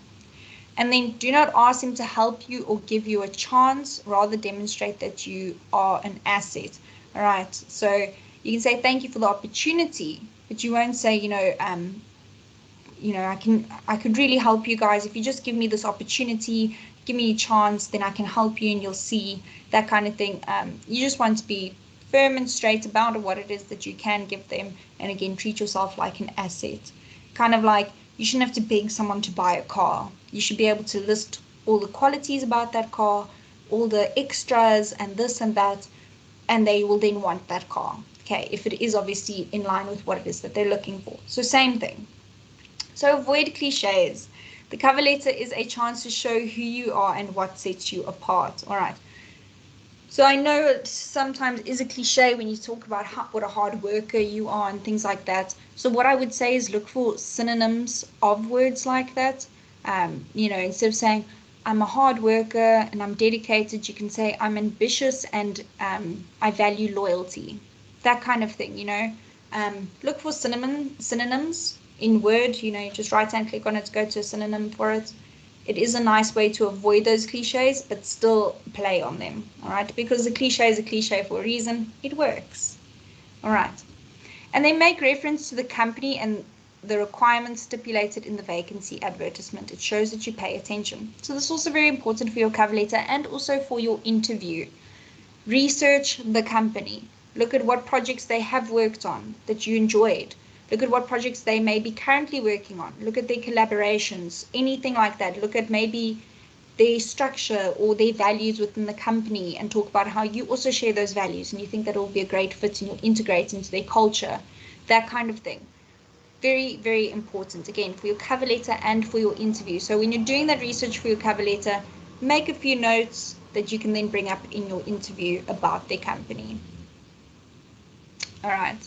Speaker 1: And then do not ask them to help you or give you a chance, rather demonstrate that you are an asset. All right. So you can say thank you for the opportunity, but you won't say, I could really help you guys if you just give me this opportunity, give me a chance, then I can help you and you'll see, that kind of thing. You just want to be firm and straight about what it is that you can give them, and again, treat yourself like an asset. Kind of like you shouldn't have to beg someone to buy a car. You should be able to list all the qualities about that car, all the extras and this and that, and they will then want that car. Okay, if it is obviously in line with what it is that they're looking for. So same thing. So avoid cliches. The cover letter is a chance to show who you are and what sets you apart. All right. So I know it sometimes is a cliche when you talk about what a hard worker you are and things like that. So what I would say is look for synonyms of words like that. Instead of saying I'm a hard worker and I'm dedicated, you can say I'm ambitious and I value loyalty. That kind of thing. Look for synonyms in Word. You just right hand click on it to go to a synonym for it. It is a nice way to avoid those cliches, but still play on them, all right? Because the cliche is a cliche for a reason. It works, all right? And they make reference to the company and the requirements stipulated in the vacancy advertisement. It shows that you pay attention. So this is also very important for your cover letter and also for your interview. Research the company. Look at what projects they have worked on that you enjoyed. Look at what projects they may be currently working on. Look at their collaborations, anything like that. Look at maybe their structure or their values within the company and talk about how you also share those values and you think that will be a great fit and you'll integrate into their culture, that kind of thing. Very, very important, again, for your cover letter and for your interview. So when you're doing that research for your cover letter, make a few notes that you can then bring up in your interview about their company. All right.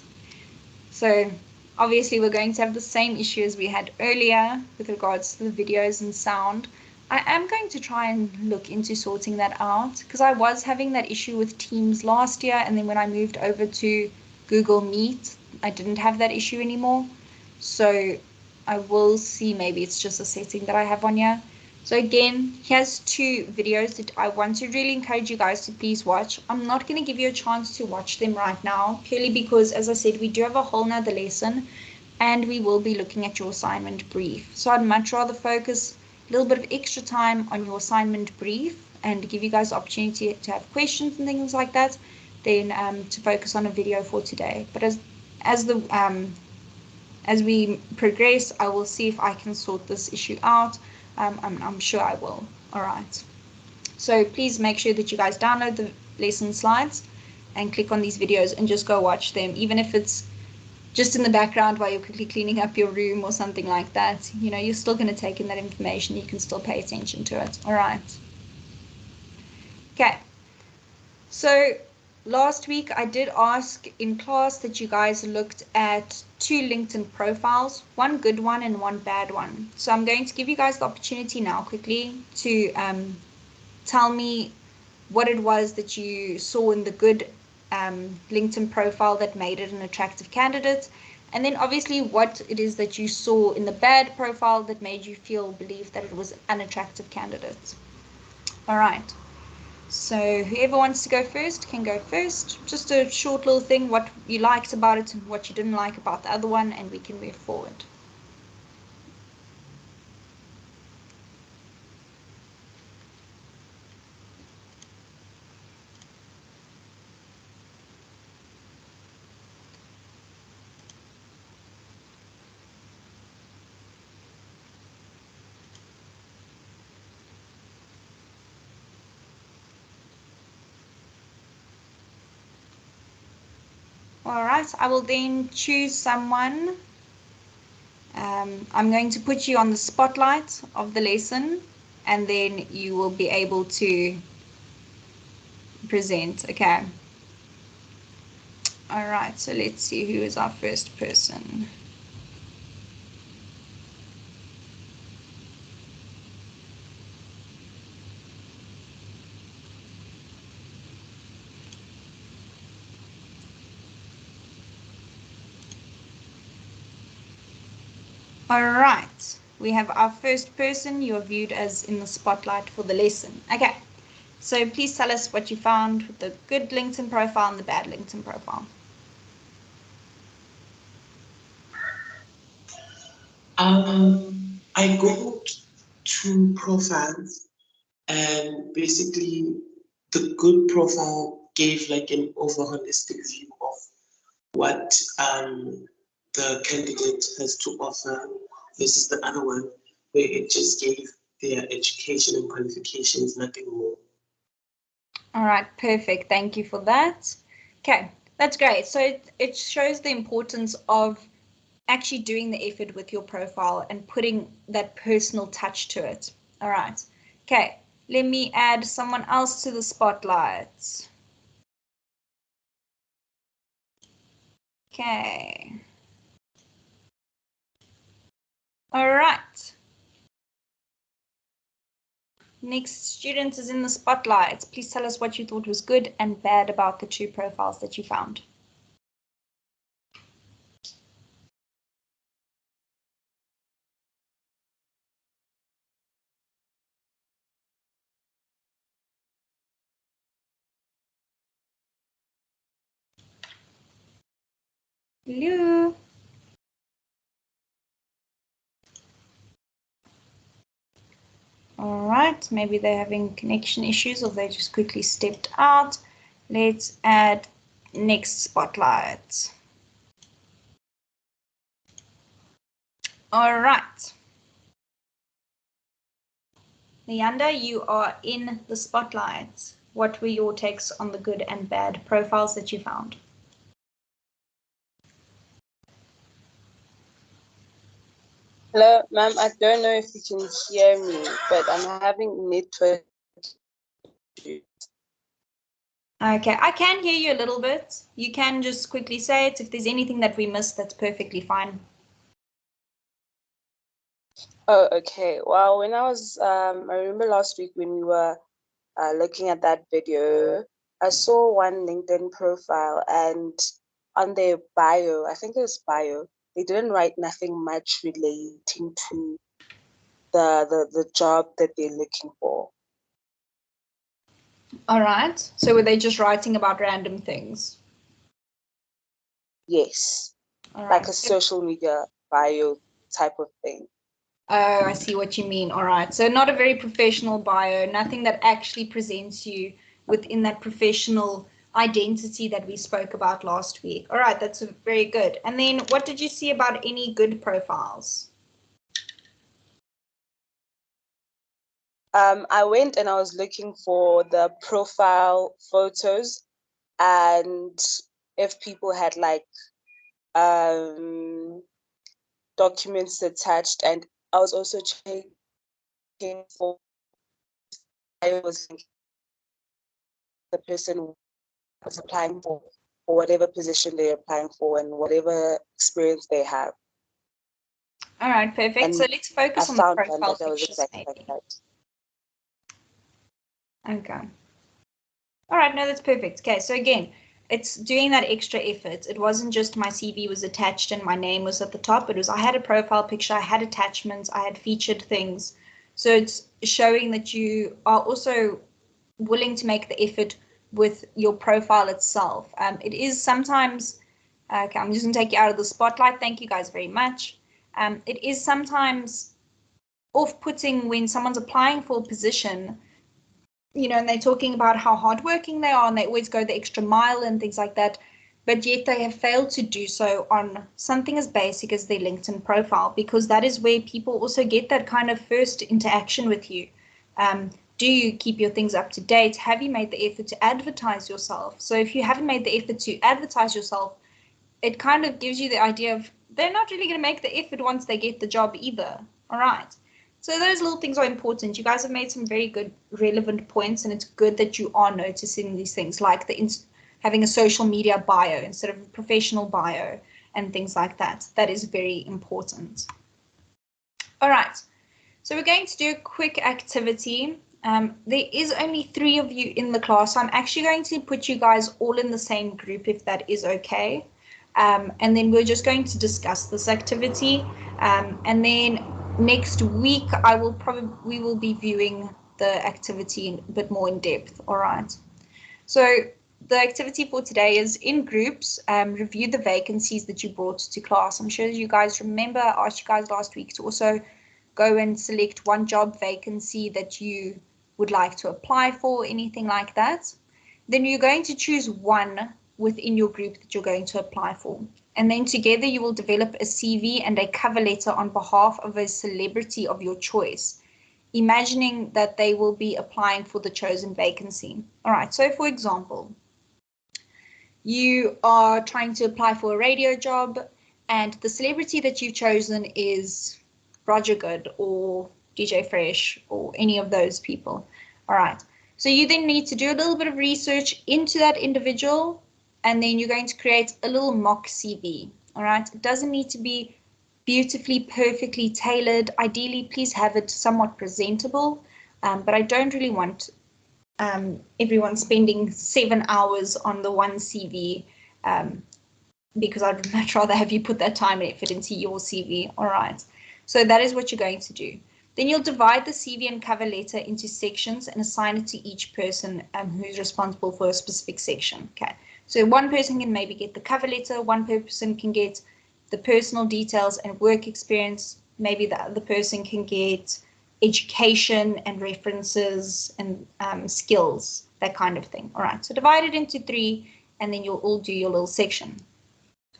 Speaker 1: So obviously we're going to have the same issue as we had earlier with regards to the videos and sound. I am going to try and look into sorting that out because I was having that issue with Teams last year, and then when I moved over to Google Meet, I didn't have that issue anymore. So I will see, maybe it's just a setting that I have on here. So again, here's 2 videos that I want to really encourage you guys to please watch. I'm not going to give you a chance to watch them right now, purely because, as I said, we do have a whole nother lesson and we will be looking at your assignment brief. So I'd much rather focus a little bit of extra time on your assignment brief and give you guys the opportunity to have questions and things like that than to focus on a video for today. But as we progress, I will see if I can sort this issue out. I'm sure I will. All right. So please make sure that you guys download the lesson slides and click on these videos and just go watch them, even if it's just in the background while you're quickly cleaning up your room or something like that. You're still going to take in that information. You can still pay attention to it. All right. Okay. So last week I did ask in class that you guys looked at 2 LinkedIn profiles, one good one and one bad one. So I'm going to give you guys the opportunity now quickly to tell me what it was that you saw in the good LinkedIn profile that made it an attractive candidate, and then obviously what it is that you saw in the bad profile that made you believe that it was an unattractive candidate. All right. So whoever wants to go first can go first. Just a short little thing, what you liked about it and what you didn't like about the other one, and we can move forward. All right, I will then choose someone. I'm going to put you on the spotlight of the lesson, and then you will be able to present. Okay. All right, so let's see who is our first person. All right, we have our first person. You are viewed as in the spotlight for the lesson. Okay, so please tell us what you found with the good LinkedIn profile and the bad LinkedIn profile.
Speaker 2: I googled two profiles, and basically the good profile gave like an over holistic view of what the candidate has to offer versus the other one where it just gave their education and qualifications, nothing more.
Speaker 1: All right, perfect. Thank you for that. Okay, that's great. So it shows the importance of actually doing the effort with your profile and putting that personal touch to it. All right. Okay, let me add someone else to the spotlight. Okay. All right. Next student is in the spotlight. Please tell us what you thought was good and bad about the two profiles that you found. Hello. All right, maybe they're having connection issues or they just quickly stepped out. Let's add next spotlight. All right. Leander, you are in the spotlight. What were your takes on the good and bad profiles that you found?
Speaker 3: Hello, ma'am. I don't know if you can hear me, but I'm having network issues.
Speaker 1: Okay, I can hear you a little bit. You can just quickly say it. If there's anything that we missed, that's perfectly fine.
Speaker 3: Oh, okay. Well, when I remember last week when we were looking at that video, I saw one LinkedIn profile, and on their bio, I think it was bio, they didn't write nothing much relating to the job that they're looking for.
Speaker 1: All right. So were they just writing about random things?
Speaker 3: Yes.
Speaker 1: All right.
Speaker 3: Like a social media bio type of thing.
Speaker 1: Oh, I see what you mean. All right. So not a very professional bio, nothing that actually presents you within that professional identity that we spoke about last week. All right, that's very good. And then what did you see about any good profiles?
Speaker 3: I went and I was looking for the profile photos and if people had like documents attached, and I was also checking for I was the person was applying for whatever position they're applying for and whatever experience they have.
Speaker 1: All right, perfect.
Speaker 3: And
Speaker 1: so let's focus
Speaker 3: I
Speaker 1: on the
Speaker 3: found one
Speaker 1: profile
Speaker 3: that was
Speaker 1: pictures
Speaker 3: exactly like
Speaker 1: maybe.
Speaker 3: that.
Speaker 1: Okay. All right, no, that's perfect. Okay, so again, it's doing that extra effort. It wasn't just my CV was attached and my name was at the top. It was I had a profile picture, I had attachments, I had featured things. So it's showing that you are also willing to make the effort with your profile itself. It is sometimes, okay, I'm just going to take you out of the spotlight. Thank you guys very much. It is sometimes off-putting when someone's applying for a position, and they're talking about how hardworking they are and they always go the extra mile and things like that, but yet they have failed to do so on something as basic as their LinkedIn profile, because that is where people also get that kind of first interaction with you. Do you keep your things up to date? Have you made the effort to advertise yourself? So if you haven't made the effort to advertise yourself, it kind of gives you the idea of they're not really going to make the effort once they get the job either. All right. So those little things are important. You guys have made some very good relevant points, and it's good that you are noticing these things, like having a social media bio instead of a professional bio and things like that. That is very important. All right. So we're going to do a quick activity. There is only 3 of you in the class. So I'm actually going to put you guys all in the same group if that is okay. And then we're just going to discuss this activity. And then next week, we will be viewing the activity a bit more in depth. All right. So the activity for today is in groups, review the vacancies that you brought to class. I'm sure you guys remember I asked you guys last week to also go and select one job vacancy that you would like to apply for, anything like that. Then you're going to choose one within your group that you're going to apply for. And then together you will develop a CV and a cover letter on behalf of a celebrity of your choice, imagining that they will be applying for the chosen vacancy. All right, so for example, you are trying to apply for a radio job and the celebrity that you've chosen is Roger Good or DJ Fresh or any of those people. All right. So you then need to do a little bit of research into that individual, and then you're going to create a little mock CV. All right. It doesn't need to be beautifully, perfectly tailored. Ideally, please have it somewhat presentable, but I don't really want everyone spending 7 hours on the one CV because I'd much rather have you put that time and effort into your CV. All right. So that is what you're going to do. Then you'll divide the CV and cover letter into sections and assign it to each person who's responsible for a specific section. Okay. So one person can maybe get the cover letter, one person can get the personal details and work experience, maybe the other person can get education and references and skills, that kind of thing. All right, so divide it into 3 and then you'll all do your little section.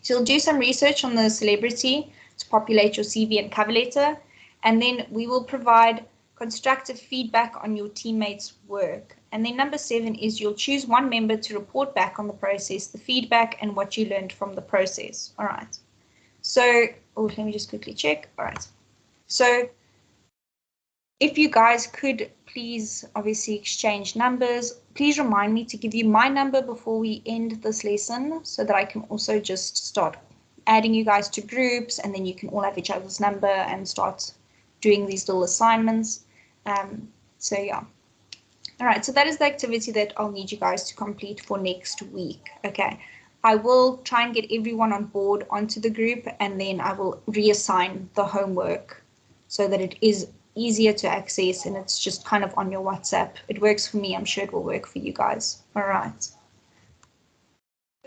Speaker 1: So you'll do some research on the celebrity to populate your CV and cover letter, and then we will provide constructive feedback on your teammates' work. And then number 7 is you'll choose one member to report back on the process, the feedback, and what you learned from the process. All right. So, let me just quickly check. All right. So if you guys could please obviously exchange numbers, please remind me to give you my number before we end this lesson so that I can also just start adding you guys to groups, and then you can all have each other's number and start doing these little assignments. So yeah. All right, so that is the activity that I'll need you guys to complete for next week. Okay, I will try and get everyone on board onto the group, and then I will reassign the homework so that it is easier to access and it's just kind of on your WhatsApp. It works for me. I'm sure it will work for you guys. All right. So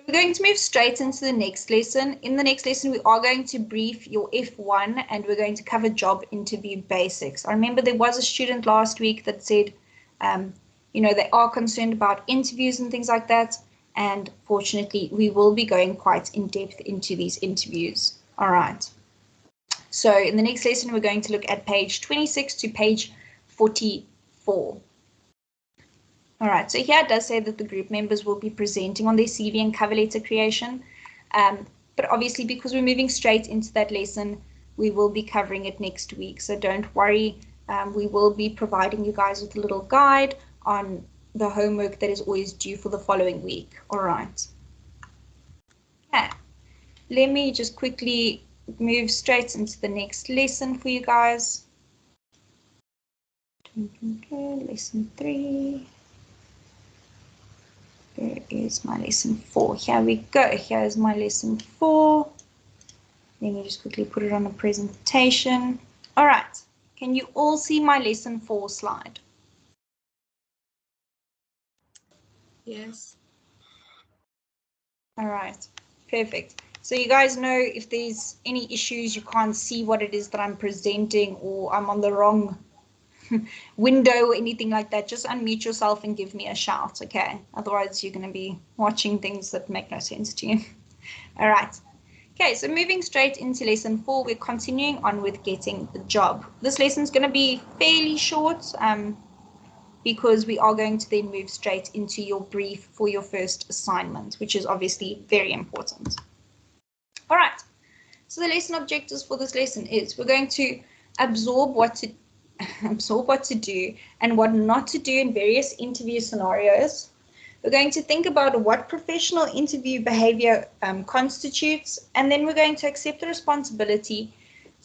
Speaker 1: we're going to move straight into the next lesson. In the next lesson, we are going to brief your F1 and we're going to cover job interview basics. I remember there was a student last week that said, they are concerned about interviews and things like that. And fortunately, we will be going quite in depth into these interviews. All right. So in the next lesson, we're going to look at page 26 to page 44. All right, so here it does say that the group members will be presenting on their CV and cover letter creation. But obviously, because we're moving straight into that lesson, we will be covering it next week. So don't worry, we will be providing you guys with a little guide on the homework that is always due for the following week. All right. Okay, let me just quickly move straight into the next lesson for you guys. Lesson 3. There is my lesson 4. Here we go. Here is my lesson 4. Let me just quickly put it on a presentation. All right. Can you all see my lesson 4 slide?
Speaker 4: Yes.
Speaker 1: All right. Perfect. So you guys know if there's any issues, you can't see what it is that I'm presenting, or I'm on the wrong window or anything like that, just unmute yourself and give me a shout, okay? Otherwise, you're going to be watching things that make no sense to you. All right. Okay, so moving straight into lesson 4, we're continuing on with getting the job. This lesson is going to be fairly short because we are going to then move straight into your brief for your first assignment, which is obviously very important. All right. So the lesson objectives for this lesson is we're going to absorb what to do and what not to do in various interview scenarios. We're going to think about what professional interview behavior constitutes, and then we're going to accept the responsibility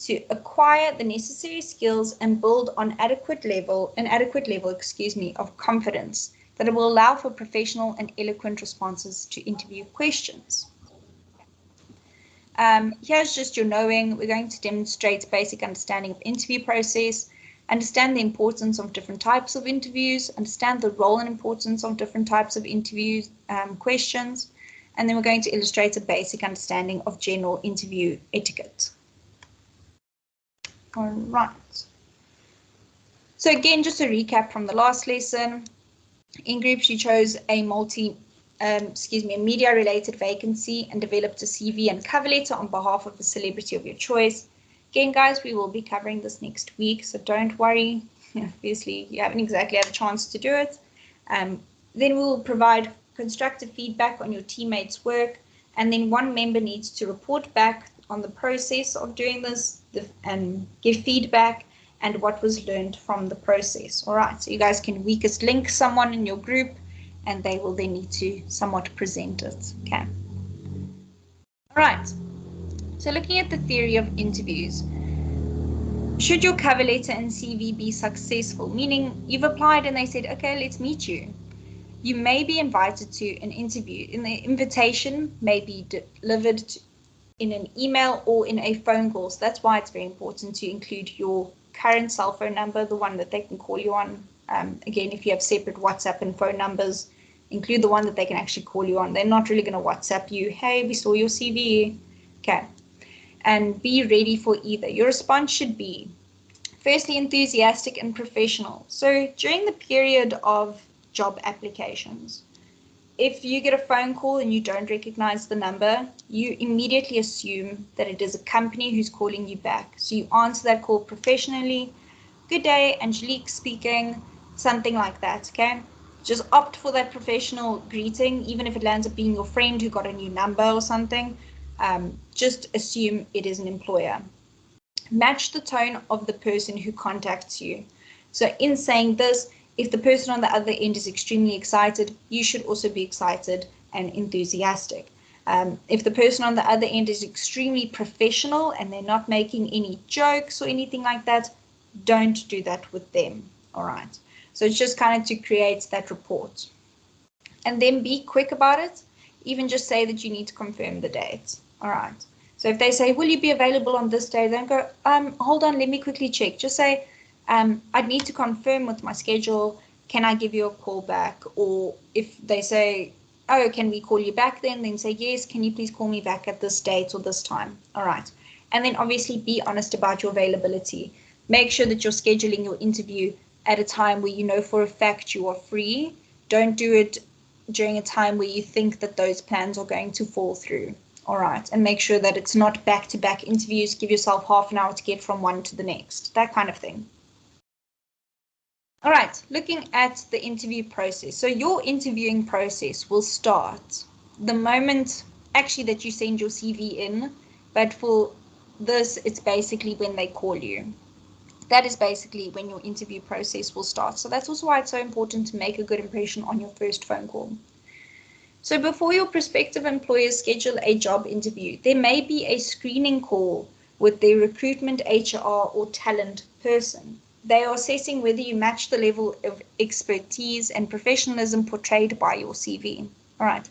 Speaker 1: to acquire the necessary skills and build on an adequate level, of confidence that will allow for professional and eloquent responses to interview questions. Here's just your knowing. We're going to demonstrate basic understanding of interview process, understand the importance of different types of interviews, understand the role and importance of different types of interviews, questions, and then we're going to illustrate a basic understanding of general interview etiquette. All right. So again, just a recap from the last lesson. In groups, you chose a media-related vacancy and developed a CV and cover letter on behalf of the celebrity of your choice. Again, guys, we will be covering this next week, so don't worry. Obviously, you haven't exactly had a chance to do it. Then we will provide constructive feedback on your teammates' work, and then one member needs to report back on the process of doing this and give feedback and what was learned from the process. All right, so you guys can weakest link someone in your group, and they will then need to somewhat present it. Okay. All right. So looking at the theory of interviews, should your cover letter and CV be successful, meaning you've applied and they said, okay, let's meet you, you may be invited to an interview. And the invitation may be delivered in an email or in a phone call. So that's why it's very important to include your current cell phone number, the one that they can call you on. Again, if you have separate WhatsApp and phone numbers, include the one that they can actually call you on. They're not really going to WhatsApp you, hey, we saw your CV. Okay. And be ready for either. Your response should be, firstly, enthusiastic and professional. So during the period of job applications, if you get a phone call and you don't recognize the number, you immediately assume that it is a company who's calling you back. So you answer that call professionally. Good day, Angelique speaking, something like that, okay? Just opt for that professional greeting, even if it lands up being your friend who got a new number or something. Just assume it is an employer. Match the tone of the person who contacts you. So in saying this, if the person on the other end is extremely excited, you should also be excited and enthusiastic. If the person on the other end is extremely professional and they're not making any jokes or anything like that, don't do that with them. All right. So it's just kind of to create that report. And then be quick about it. Even just say that you need to confirm the date. All right. So if they say, will you be available on this day? Don't go, hold on, let me quickly check. Just say, I'd need to confirm with my schedule. Can I give you a call back? Or if they say, oh, can we call you back then say, yes, can you please call me back at this date or this time? All right. And then obviously be honest about your availability. Make sure that you're scheduling your interview at a time where you know for a fact you are free. Don't do it during a time where you think that those plans are going to fall through. All right. And make sure that it's not back-to-back interviews. Give yourself half an hour to get from one to the next, that kind of thing. All right, looking at the interview process. So your interviewing process will start the moment actually that you send your CV in, but for this, it's basically when they call you. That is basically when your interview process will start. So that's also why it's so important to make a good impression on your first phone call. So before your prospective employers schedule a job interview, there may be a screening call with their recruitment, HR, or talent person. They are assessing whether you match the level of expertise and professionalism portrayed by your CV. All right.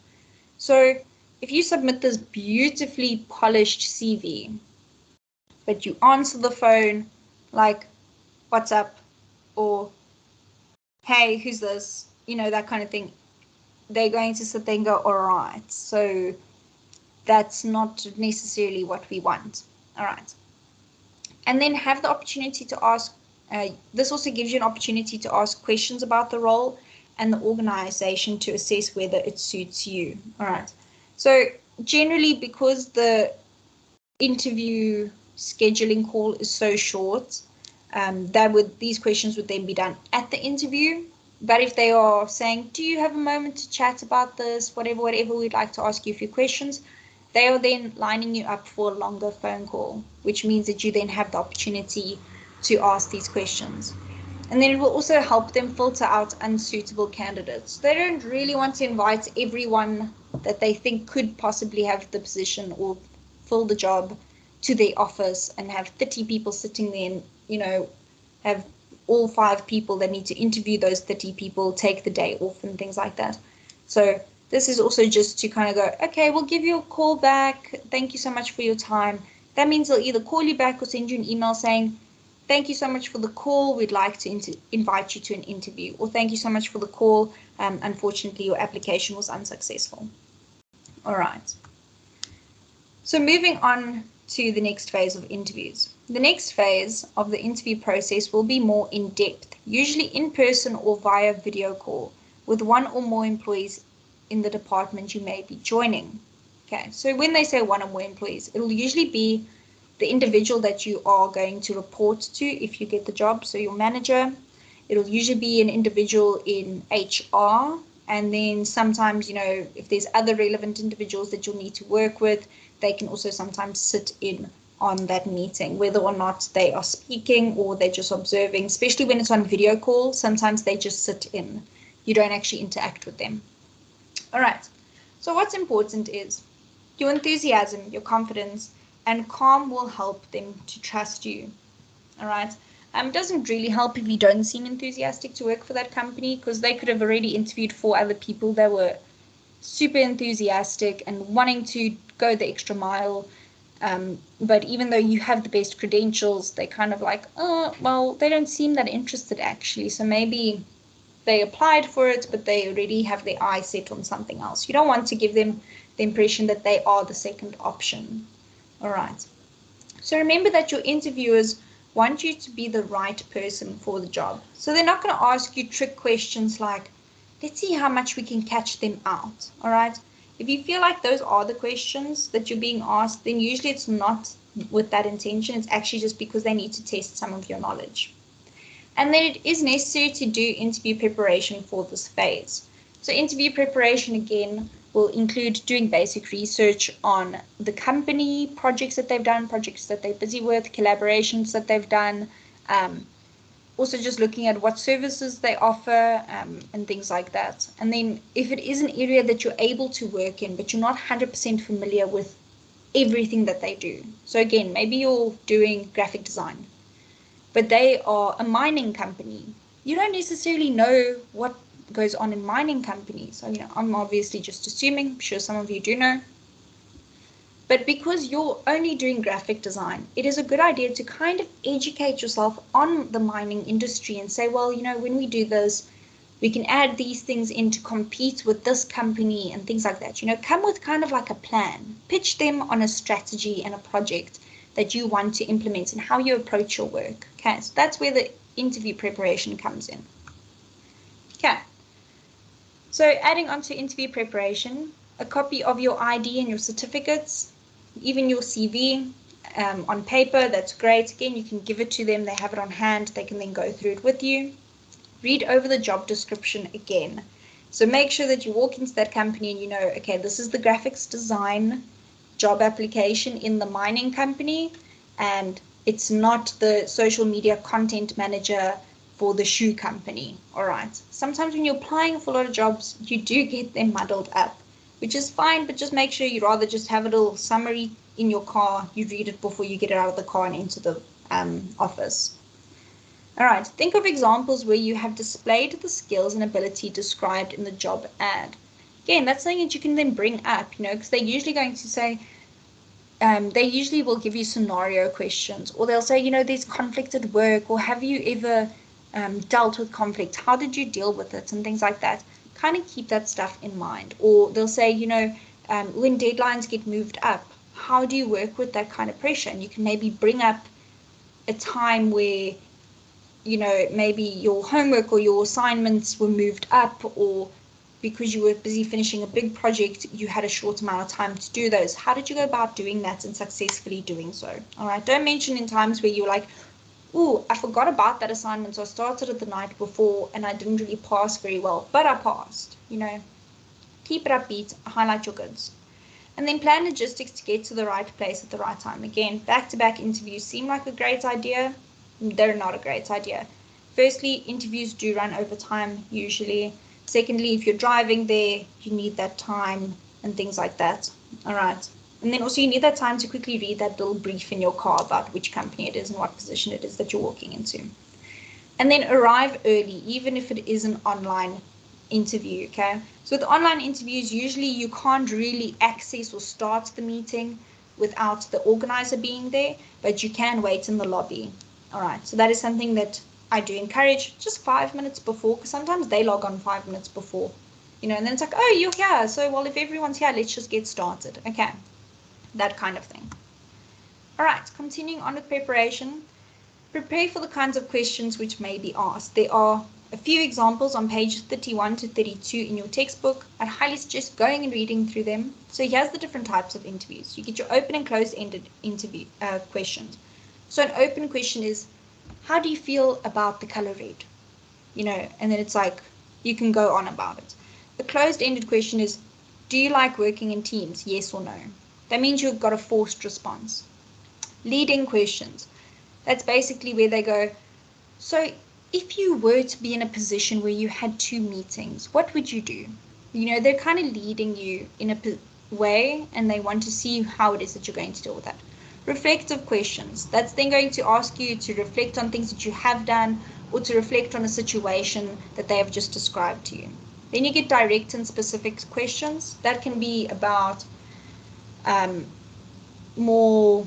Speaker 1: So if you submit this beautifully polished CV, but you answer the phone like, what's up? Or, hey, who's this? You know, that kind of thing. They're going to sit there and go, all right. So that's not necessarily what we want. All right. And then have the opportunity to ask. This also gives you an opportunity to ask questions about the role and the organization to assess whether it suits you. All right. So generally, because the interview scheduling call is so short, these questions would then be done at the interview. But if they are saying, do you have a moment to chat about this, whatever, we'd like to ask you a few questions, they are then lining you up for a longer phone call, which means that you then have the opportunity to ask these questions. And then it will also help them filter out unsuitable candidates. They don't really want to invite everyone that they think could possibly have the position or fill the job to their office and have 30 people sitting there and, have all 5 people that need to interview those 30 people take the day off and things like that. So this is also just to kind of go, okay, we'll give you a call back. Thank you so much for your time. That means they'll either call you back or send you an email saying, thank you so much for the call. We'd like to invite you to an interview. Or thank you so much for the call. Unfortunately, your application was unsuccessful. All right. So moving on to the next phase of interviews. The next phase of the interview process will be more in-depth, usually in person or via video call, with 1 or more employees in the department you may be joining. Okay, so when they say 1 or more employees, it'll usually be the individual that you are going to report to if you get the job, so your manager. It'll usually be an individual in HR, and then sometimes, if there's other relevant individuals that you'll need to work with, they can also sometimes sit in on that meeting, whether or not they are speaking or they're just observing, especially when it's on video call. Sometimes they just sit in. You don't actually interact with them. All right. So what's important is your enthusiasm, your confidence, and calm will help them to trust you. All right. It doesn't really help if you don't seem enthusiastic to work for that company, because they could have already interviewed 4 other people that were super enthusiastic and wanting to go the extra mile. But even though you have the best credentials, they kind of like, oh, well, they don't seem that interested actually. So maybe they applied for it, but they already have their eye set on something else. You don't want to give them the impression that they are the second option. All right. So remember that your interviewers want you to be the right person for the job. So they're not going to ask you trick questions like, let's see how much we can catch them out. All right. If you feel like those are the questions that you're being asked, then usually it's not with that intention. It's actually just because they need to test some of your knowledge. And then it is necessary to do interview preparation for this phase. So interview preparation, again, will include doing basic research on the company, projects that they've done, projects that they're busy with, collaborations that they've done, also just looking at what services they offer, and things like that. And then if it is an area that you're able to work in, but you're not 100% familiar with everything that they do. So again, maybe you're doing graphic design, but they are a mining company. You don't necessarily know what goes on in mining companies. So, I'm obviously just assuming, I'm sure some of you do know. But because you're only doing graphic design, it is a good idea to kind of educate yourself on the mining industry and say, well, when we do this, we can add these things in to compete with this company and things like that. Come with kind of like a plan. Pitch them on a strategy and a project that you want to implement and how you approach your work. Okay, so that's where the interview preparation comes in. Okay, so adding on to interview preparation, a copy of your ID and your certificates, even your CV on paper, that's great. Again, you can give it to them. They have it on hand. They can then go through it with you. Read over the job description again. So make sure that you walk into that company and okay, this is the graphics design job application in the mining company, and it's not the social media content manager for the shoe company. All right. Sometimes when you're applying for a lot of jobs, you do get them muddled up, which is fine, but just make sure you rather just have a little summary in your car. You read it before you get it out of the car and into the office. All right. Think of examples where you have displayed the skills and ability described in the job ad. Again, that's something that you can then bring up, because they're usually going to say, they usually will give you scenario questions, or they'll say, there's conflict at work, or have you ever dealt with conflict? How did you deal with it? And things like that. Kind of keep that stuff in mind. Or they'll say, when deadlines get moved up, how do you work with that kind of pressure? And you can maybe bring up a time where, maybe your homework or your assignments were moved up, or because you were busy finishing a big project, you had a short amount of time to do those. How did you go about doing that and successfully doing so? All right. Don't mention in times where you're like, oh, I forgot about that assignment, so I started it the night before and I didn't really pass very well, but I passed. Keep it upbeat, highlight your goods. And then plan logistics to get to the right place at the right time. Again, back-to-back interviews seem like a great idea. They're not a great idea. Firstly, interviews do run over time usually. Secondly, if you're driving there, you need that time and things like that. All right. And then also you need that time to quickly read that little brief in your car about which company it is and what position it is that you're walking into. And then arrive early, even if it is an online interview, okay? So with online interviews, usually you can't really access or start the meeting without the organizer being there, but you can wait in the lobby. All right, so that is something that I do encourage, just 5 minutes before, because sometimes they log on 5 minutes before, and then it's like, oh, you're here. So, well, if everyone's here, let's just get started. Okay, that kind of thing. All right, continuing on with preparation. Prepare for the kinds of questions which may be asked. There are a few examples on pages 31 to 32 in your textbook. I'd highly suggest going and reading through them. So here's the different types of interviews. You get your open and closed-ended interview questions. So an open question is, how do you feel about the color red? And then it's like, you can go on about it. The closed-ended question is, do you like working in teams? Yes or no? That means you've got a forced response. Leading questions. That's basically where they go, so if you were to be in a position where you had 2 meetings, what would you do? They're kind of leading you in a way, and they want to see how it is that you're going to deal with that. Reflective questions. That's then going to ask you to reflect on things that you have done or to reflect on a situation that they have just described to you. Then you get direct and specific questions. That can be about more,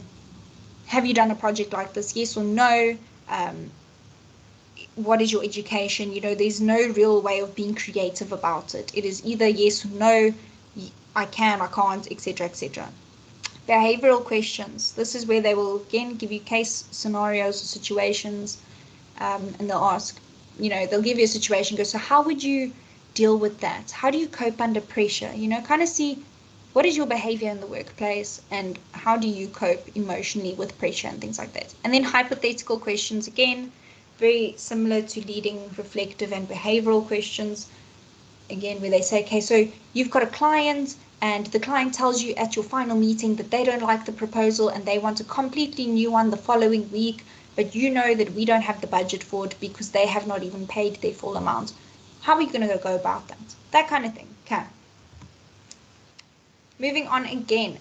Speaker 1: have you done a project like this? Yes or no? What is your education? There's no real way of being creative about it. It is either yes or no, I can, I can't, etc., etc. Behavioral questions. This is where they will again give you case scenarios or situations, and they'll ask, they'll give you a situation, go, so how would you deal with that? How do you cope under pressure? Kind of see what is your behavior in the workplace and how do you cope emotionally with pressure and things like that. And then hypothetical questions, again, very similar to leading, reflective, and behavioral questions. Again, where they say, okay, so you've got a client and the client tells you at your final meeting that they don't like the proposal and they want a completely new one the following week, but you know that we don't have the budget for it because they have not even paid their full amount. How are you going to go about that? That kind of thing. Okay. Moving on again.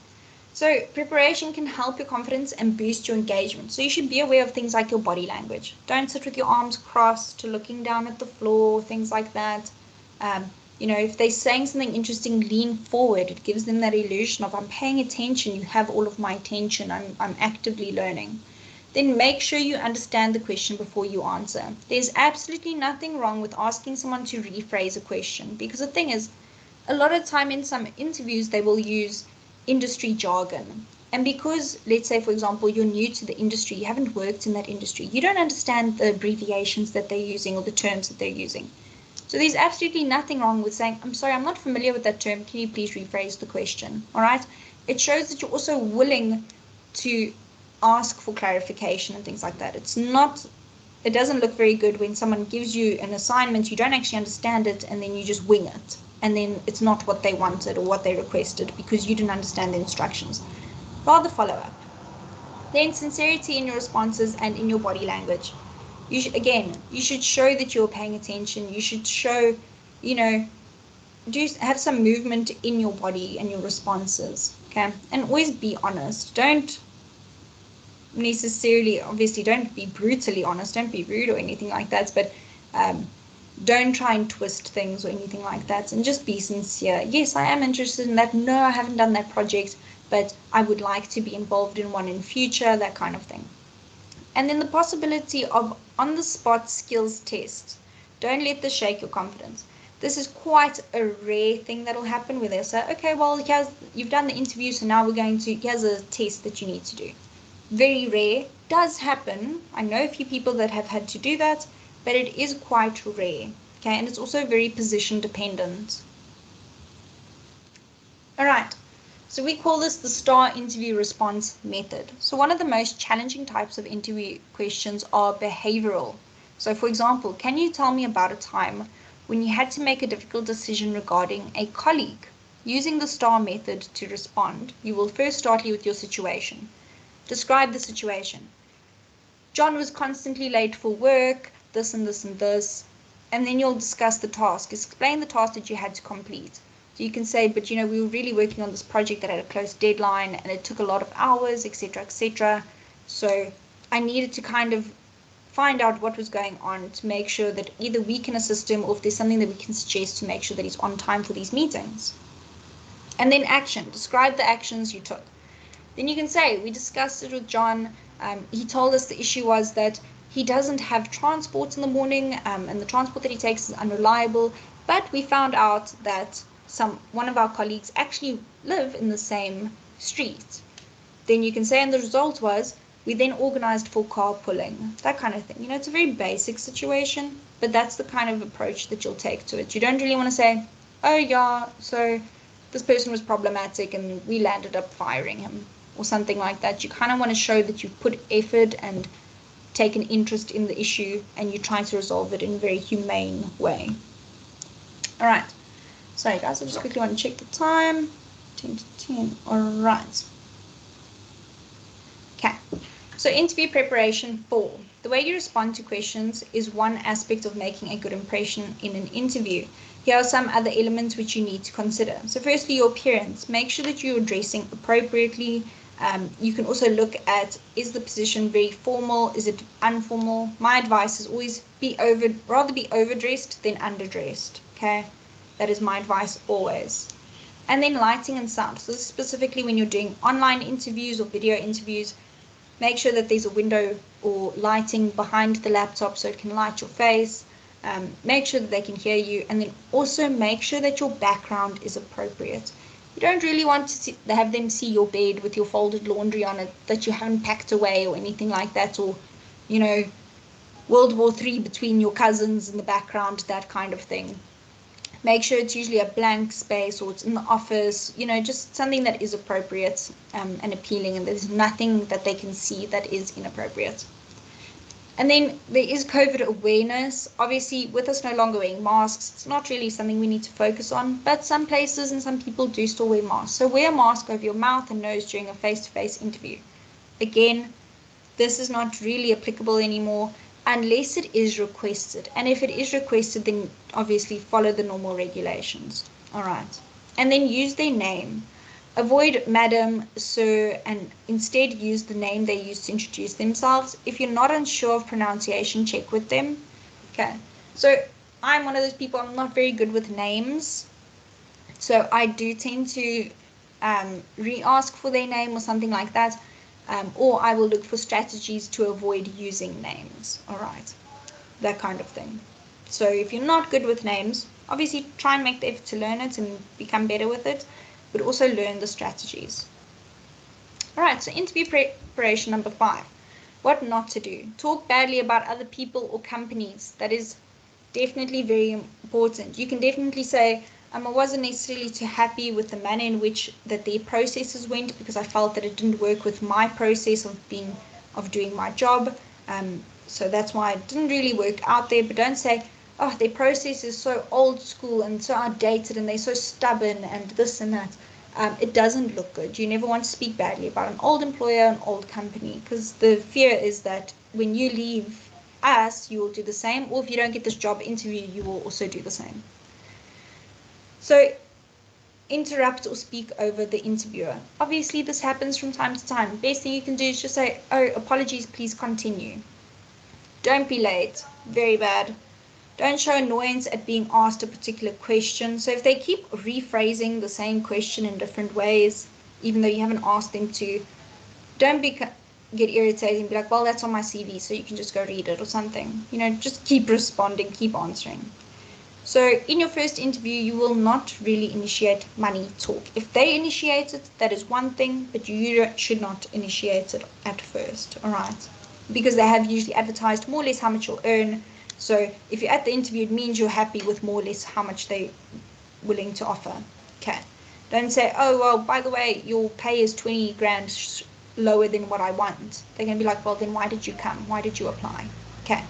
Speaker 1: So preparation can help your confidence and boost your engagement. So you should be aware of things like your body language. Don't sit with your arms crossed to looking down at the floor, things like that. If they're saying something interesting, lean forward. It gives them that illusion of I'm paying attention, you have all of my attention, I'm actively learning. Then make sure you understand the question before you answer. There's absolutely nothing wrong with asking someone to rephrase a question, because the thing is, a lot of time in some interviews they will use industry jargon. And because, let's say, for example, you're new to the industry, you haven't worked in that industry, you don't understand the abbreviations that they're using or the terms that they're using. So there's absolutely nothing wrong with saying, I'm sorry, I'm not familiar with that term. Can you please rephrase the question? All right. It shows that you're also willing to ask for clarification and things like that. It doesn't look very good when someone gives you an assignment, you don't actually understand it, and then you just wing it. And then it's not what they wanted or what they requested because you didn't understand the instructions. Rather follow up. Then sincerity in your responses and in your body language. You should show that you're paying attention. You should show, have some movement in your body and your responses, okay? And always be honest. Don't necessarily, obviously, don't be brutally honest. Don't be rude or anything like that, but don't try and twist things or anything like that, and just be sincere. Yes, I am interested in that. No, I haven't done that project, but I would like to be involved in one in future, that kind of thing. And then the possibility of on-the-spot skills tests. Don't let this shake your confidence. This is quite a rare thing that will happen where they'll say, okay, well, you've done the interview, so now here's a test that you need to do. Very rare. Does happen. I know a few people that have had to do that, but it is quite rare. Okay, and it's also very position dependent. All right. So we call this the STAR interview response method. So one of the most challenging types of interview questions are behavioral. So for example, can you tell me about a time when you had to make a difficult decision regarding a colleague? Using the STAR method to respond, you will first start with your situation. Describe the situation. John was constantly late for work, this and this and this, and then you'll discuss the task. Explain the task that you had to complete. So you can say, but you know, we were really working on this project that had a close deadline and it took a lot of hours, etc., etc. So I needed to kind of find out what was going on to make sure that either we can assist him or if there's something that we can suggest to make sure that he's on time for these meetings. And then action. Describe the actions you took. Then you can say, we discussed it with John. He told us the issue was that he doesn't have transport in the morning and the transport that he takes is unreliable. But we found out that one of our colleagues actually live in the same street. Then you can say, and the result was, we then organized for carpooling, that kind of thing. You know, it's a very basic situation, but that's the kind of approach that you'll take to it. You don't really want to say, oh yeah, so this person was problematic and we landed up firing him or something like that. You kind of want to show that you've put effort and take an interest in the issue and you try to resolve it in a very humane way. All right. Sorry guys, I just quickly want to check the time. 10 to 10. All right. Okay. So interview preparation 4. The way you respond to questions is one aspect of making a good impression in an interview. Here are some other elements which you need to consider. So firstly, your appearance. Make sure that you're dressing appropriately. You can also look at, is the position very formal? Is it informal? My advice is always rather be overdressed than underdressed. Okay, that is my advice always. And then lighting and sound. So this is specifically when you're doing online interviews or video interviews. Make sure that there's a window or lighting behind the laptop so it can light your face. Make sure that they can hear you, and then also make sure that your background is appropriate. You don't really want to have them see your bed with your folded laundry on it that you haven't packed away or anything like that, or, you know, World War III between your cousins in the background, that kind of thing. Make sure it's usually a blank space or it's in the office, you know, just something that is appropriate and appealing, and there's nothing that they can see that is inappropriate. And then there is COVID awareness. Obviously, with us no longer wearing masks, it's not really something we need to focus on, but some places and some people do still wear masks. So wear a mask over your mouth and nose during a face-to-face interview. Again, this is not really applicable anymore unless it is requested. And if it is requested, then obviously follow the normal regulations. All right. And then use their name. Avoid madam, sir, and instead use the name they use to introduce themselves. If you're not unsure of pronunciation, check with them. Okay. So I'm one of those people, I'm not very good with names. So I do tend to re-ask for their name or something like that. Or I will look for strategies to avoid using names. All right. That kind of thing. So if you're not good with names, obviously try and make the effort to learn it and become better with it, but also learn the strategies. All right, so interview preparation number 5. What not to do. Talk badly about other people or companies. That is definitely very important. You can definitely say, I wasn't necessarily too happy with the manner in which that their processes went because I felt that it didn't work with my process of doing my job. So that's why it didn't really work out there. But don't say, oh, their process is so old school and so outdated and they're so stubborn and this and that. It doesn't look good. You never want to speak badly about an old employer, an old company, because the fear is that when you leave us, you will do the same, or if you don't get this job interview, you will also do the same. So interrupt or speak over the interviewer. Obviously, this happens from time to time. Best thing you can do is just say, oh, apologies, please continue. Don't be late. Very bad. Don't show annoyance at being asked a particular question. So if they keep rephrasing the same question in different ways, even though you haven't asked them to, don't get irritated and be like, well, that's on my CV, so you can just go read it or something. You know, just keep responding, keep answering. So in your first interview, you will not really initiate money talk. If they initiate it, that is one thing, but you should not initiate it at first, all right? Because they have usually advertised more or less how much you'll earn. So if you're at the interview, it means you're happy with more or less how much they're willing to offer. Okay. Don't say, oh, well, by the way, your pay is 20 grand lower than what I want. They're going to be like, well, then why did you come? Why did you apply? Okay.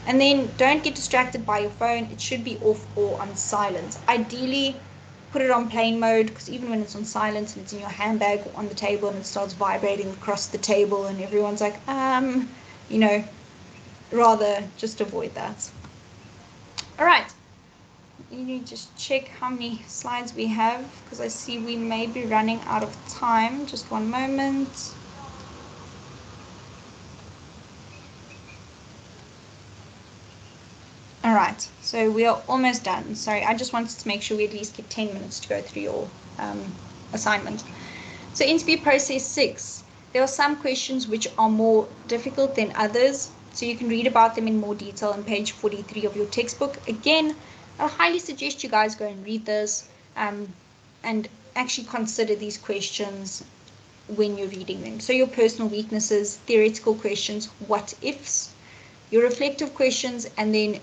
Speaker 1: And then don't get distracted by your phone. It should be off or on silent. Ideally, put it on plane mode, because even when it's on silent and it's in your handbag on the table and it starts vibrating across the table and everyone's like, you know, rather just avoid that. All right. You need to just check how many slides we have, because I see we may be running out of time. Just one moment. All right, so we are almost done. Sorry, I just wanted to make sure we at least get 10 minutes to go through your assignment. So interview process 6. There are some questions which are more difficult than others, so you can read about them in more detail on page 43 of your textbook. Again, I highly suggest you guys go and read this and actually consider these questions when you're reading them. So your personal weaknesses, theoretical questions, what ifs, your reflective questions, and then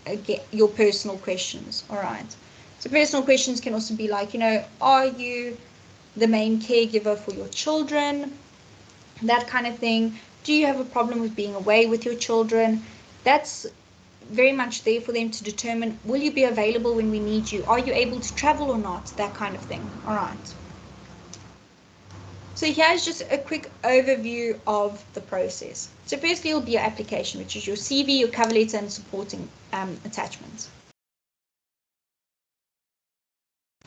Speaker 1: again, your personal questions. All right. So personal questions can also be like, you know, are you the main caregiver for your children? That kind of thing. Do you have a problem with being away with your children? That's very much there for them to determine, will you be available when we need you? Are you able to travel or not? That kind of thing. All right. So here's just a quick overview of the process. So firstly, it'll be your application, which is your CV, your cover letter, and supporting attachments.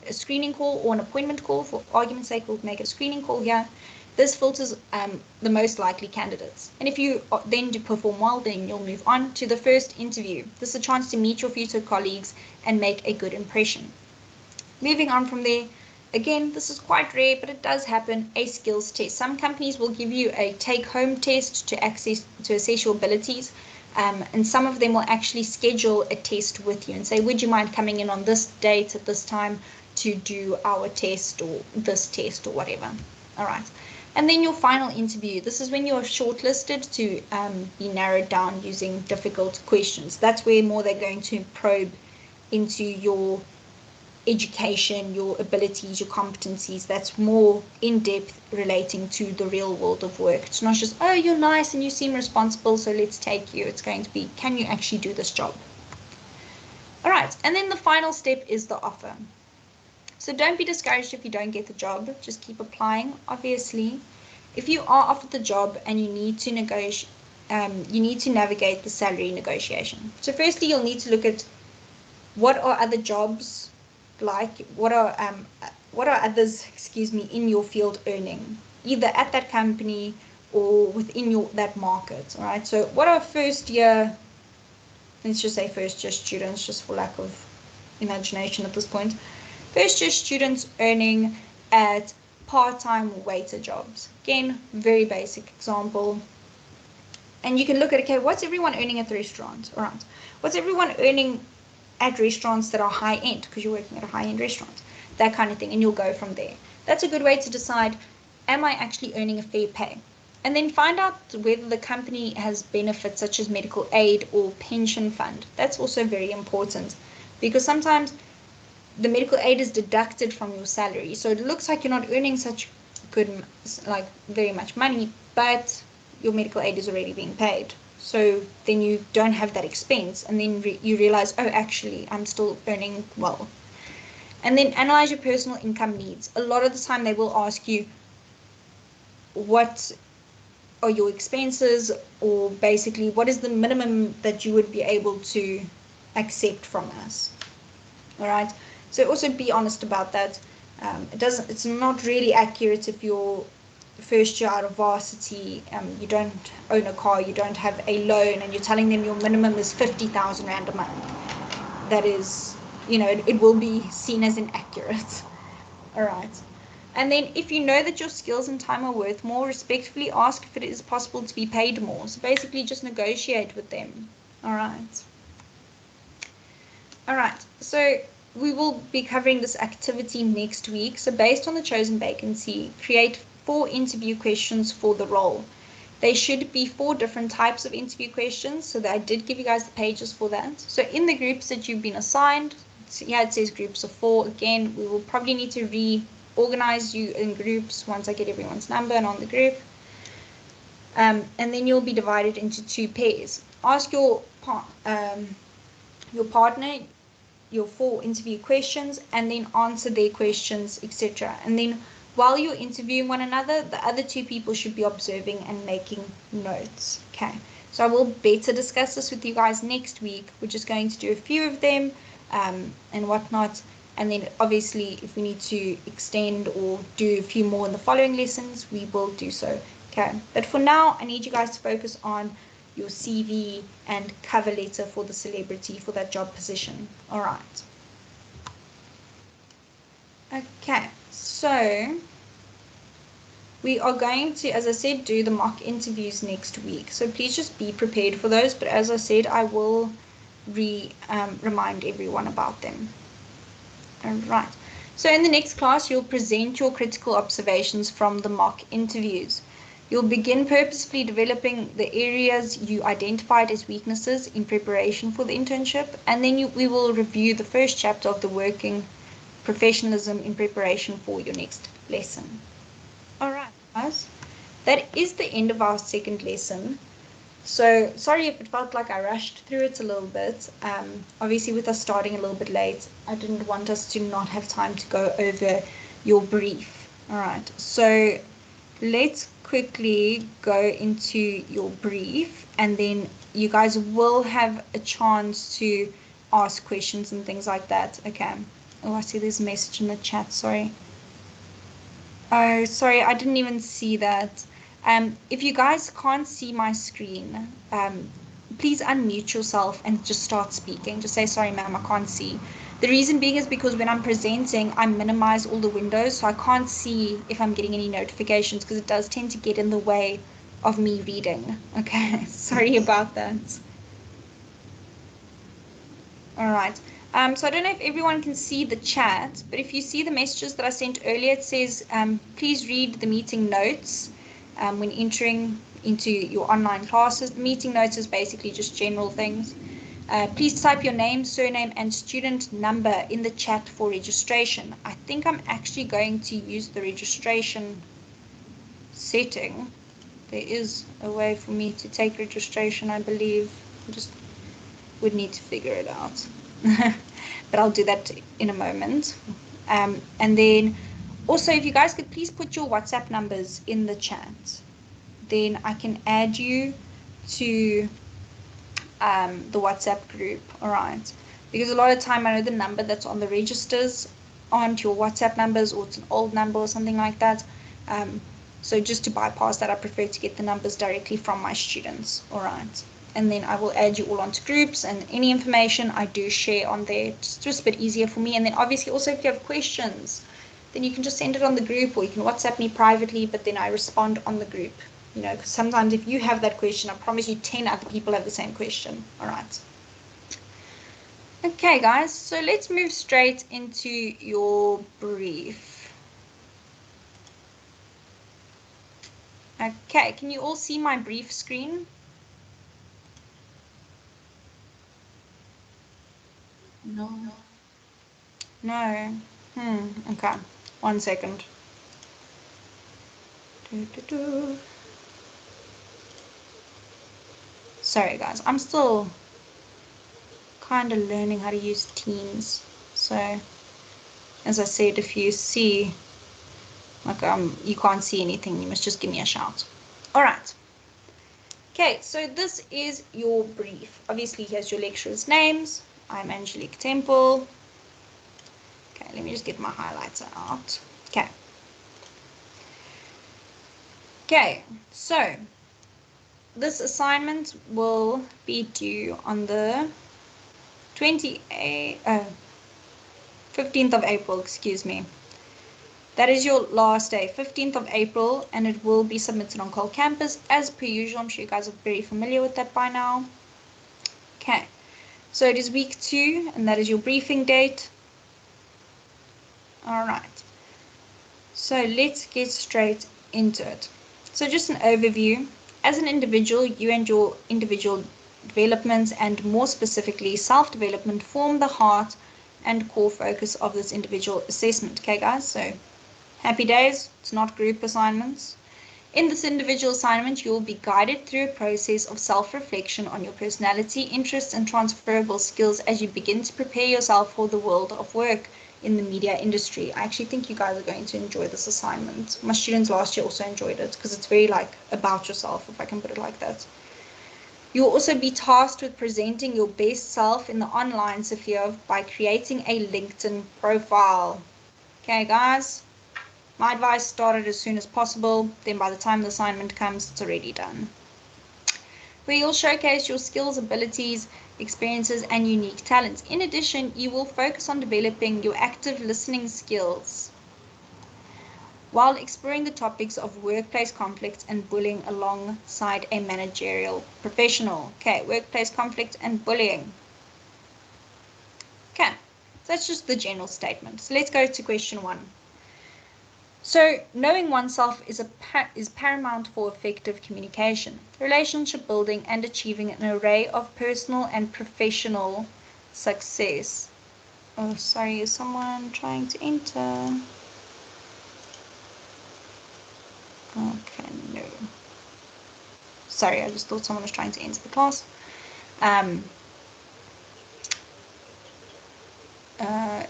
Speaker 1: A screening call or an appointment call, for argument's sake, we'll make a screening call here. This filters the most likely candidates. And if you then do perform well, then you'll move on to the first interview. This is a chance to meet your future colleagues and make a good impression. Moving on from there, again, this is quite rare, but it does happen, a skills test. Some companies will give you a take-home test to assess your abilities, and some of them will actually schedule a test with you and say, would you mind coming in on this date at this time to do our test or this test or whatever. All right. And then your final interview. This is when you're shortlisted to be narrowed down using difficult questions. That's where more they're going to probe into your education, your abilities, your competencies. That's more in depth relating to the real world of work. It's not just, oh, you're nice and you seem responsible, so let's take you. It's going to be, can you actually do this job? All right. And then the final step is the offer. So don't be discouraged if you don't get the job. Just keep applying. Obviously, if you are offered the job and you need to negotiate, you need to navigate the salary negotiation. So firstly, you'll need to look at what are other jobs like, what are others, in your field earning, either at that company or within that market. All right. So what are first year, let's just say first year students, just for lack of imagination at this point. First year students earning at part-time waiter jobs. Again, very basic example. And you can look at, okay, what's everyone earning at the restaurant? All right. What's everyone earning at restaurants that are high-end, because you're working at a high-end restaurant? That kind of thing, and you'll go from there. That's a good way to decide, am I actually earning a fair pay? And then find out whether the company has benefits such as medical aid or pension fund. That's also very important, because sometimes the medical aid is deducted from your salary. So it looks like you're not earning such good, like very much money, but your medical aid is already being paid. So then you don't have that expense, and then you realize, oh, actually, I'm still earning well. And then analyze your personal income needs. A lot of the time they will ask you, what are your expenses, or basically what is the minimum that you would be able to accept from us. All right. So also be honest about that. It's not really accurate if you're first year out of varsity, you don't own a car, you don't have a loan, and you're telling them your minimum is 50,000 Rand a month. That is, it will be seen as inaccurate. All right. And then if you know that your skills and time are worth more, respectfully ask if it is possible to be paid more. So basically just negotiate with them. All right. All right. So we will be covering this activity next week. So based on the chosen vacancy, create 4 interview questions for the role. They should be 4 different types of interview questions. So that I did give you guys the pages for that. So in the groups that you've been assigned, here it says groups of 4. Again, we will probably need to reorganize you in groups once I get everyone's number and on the group. And then you'll be divided into 2 pairs. Ask your partner your 4 interview questions and then answer their questions, etc. And then while you're interviewing one another, the other 2 people should be observing and making notes. Okay, so I will better discuss this with you guys next week. We're just going to do a few of them and whatnot. And then obviously if we need to extend or do a few more in the following lessons, we will do so. Okay, but for now, I need you guys to focus on your CV and cover letter for the celebrity for that job position. All right. Okay, so we are going to, as I said, do the mock interviews next week. So please just be prepared for those. But as I said, I will remind everyone about them. All right. So in the next class, you'll present your critical observations from the mock interviews. You'll begin purposefully developing the areas you identified as weaknesses in preparation for the internship, and then we will review the first chapter of the working professionalism in preparation for your next lesson. All right, guys, that is the end of our second lesson. So sorry if it felt like I rushed through it a little bit. Obviously, with us starting a little bit late, I didn't want us to not have time to go over your brief. All right, so let's quickly go into your brief, and then you guys will have a chance to ask questions and things like that. Okay. Oh, I see there's a message in the chat. Sorry. Oh, sorry, I didn't even see that. If you guys can't see my screen, please unmute yourself and just start speaking. Just say, sorry, ma'am, I can't see. The reason being is because when I'm presenting, I minimize all the windows, so I can't see if I'm getting any notifications because it does tend to get in the way of me reading. Okay, sorry about that. All right. So I don't know if everyone can see the chat, but if you see the messages that I sent earlier, it says, please read the meeting notes when entering into your online classes. The meeting notes is basically just general things. Please type your name, surname, and student number in the chat for registration. I think I'm actually going to use the registration setting. There is a way for me to take registration, I believe. I just would need to figure it out. But I'll do that in a moment. And then also, if you guys could please put your WhatsApp numbers in the chat, then I can add you to the WhatsApp group. All right, because a lot of time I know the number that's on the registers aren't your WhatsApp numbers, or it's an old number or something like that. So just to bypass that, I prefer to get the numbers directly from my students. All right, and then I will add you all onto groups, and any information I do share on there. It's just a bit easier for me. And then obviously also if you have questions, then you can just send it on the group, or you can WhatsApp me privately, but then I respond on the group. You know, because sometimes if you have that question, I promise you 10 other people have the same question. All right. Okay, guys, so let's move straight into your brief. Okay, can you all see my brief screen?
Speaker 4: No.
Speaker 1: No. Okay, 1 second. Sorry, guys, I'm still kind of learning how to use Teams. So, as I said, if you see, like, you can't see anything, you must just give me a shout. All right. Okay, so this is your brief. Obviously, here's your lecturers' names. I'm Angelique Temple. Okay, let me just get my highlighter out. Okay. Okay, so this assignment will be due on the 15th of April, excuse me. That is your last day, 15th of April, and it will be submitted on Cole Campus as per usual. I'm sure you guys are very familiar with that by now. Okay, so it is week 2, and that is your briefing date. All right, so let's get straight into it. So just an overview. As an individual, you and your individual development, and more specifically self-development, form the heart and core focus of this individual assessment. Okay, guys, so happy days, it's not group assignments. In this individual assignment, you will be guided through a process of self-reflection on your personality, interests, and transferable skills as you begin to prepare yourself for the world of work in the media industry. I actually think you guys are going to enjoy this assignment. My students last year also enjoyed it because it's very like about yourself, if I can put it like that. You will also be tasked with presenting your best self in the online sphere by creating a LinkedIn profile. Okay, guys? My advice, start it as soon as possible. Then by the time the assignment comes, it's already done. Where you'll showcase your skills, abilities, experiences, and unique talents. In addition, you will focus on developing your active listening skills while exploring the topics of workplace conflict and bullying alongside a managerial professional. Okay, workplace conflict and bullying. Okay, so that's just the general statement. So let's go to question 1. So knowing oneself is paramount for effective communication, relationship building, and achieving an array of personal and professional success. Oh, sorry, is someone trying to enter? Okay, no. Sorry, I just thought someone was trying to enter the class.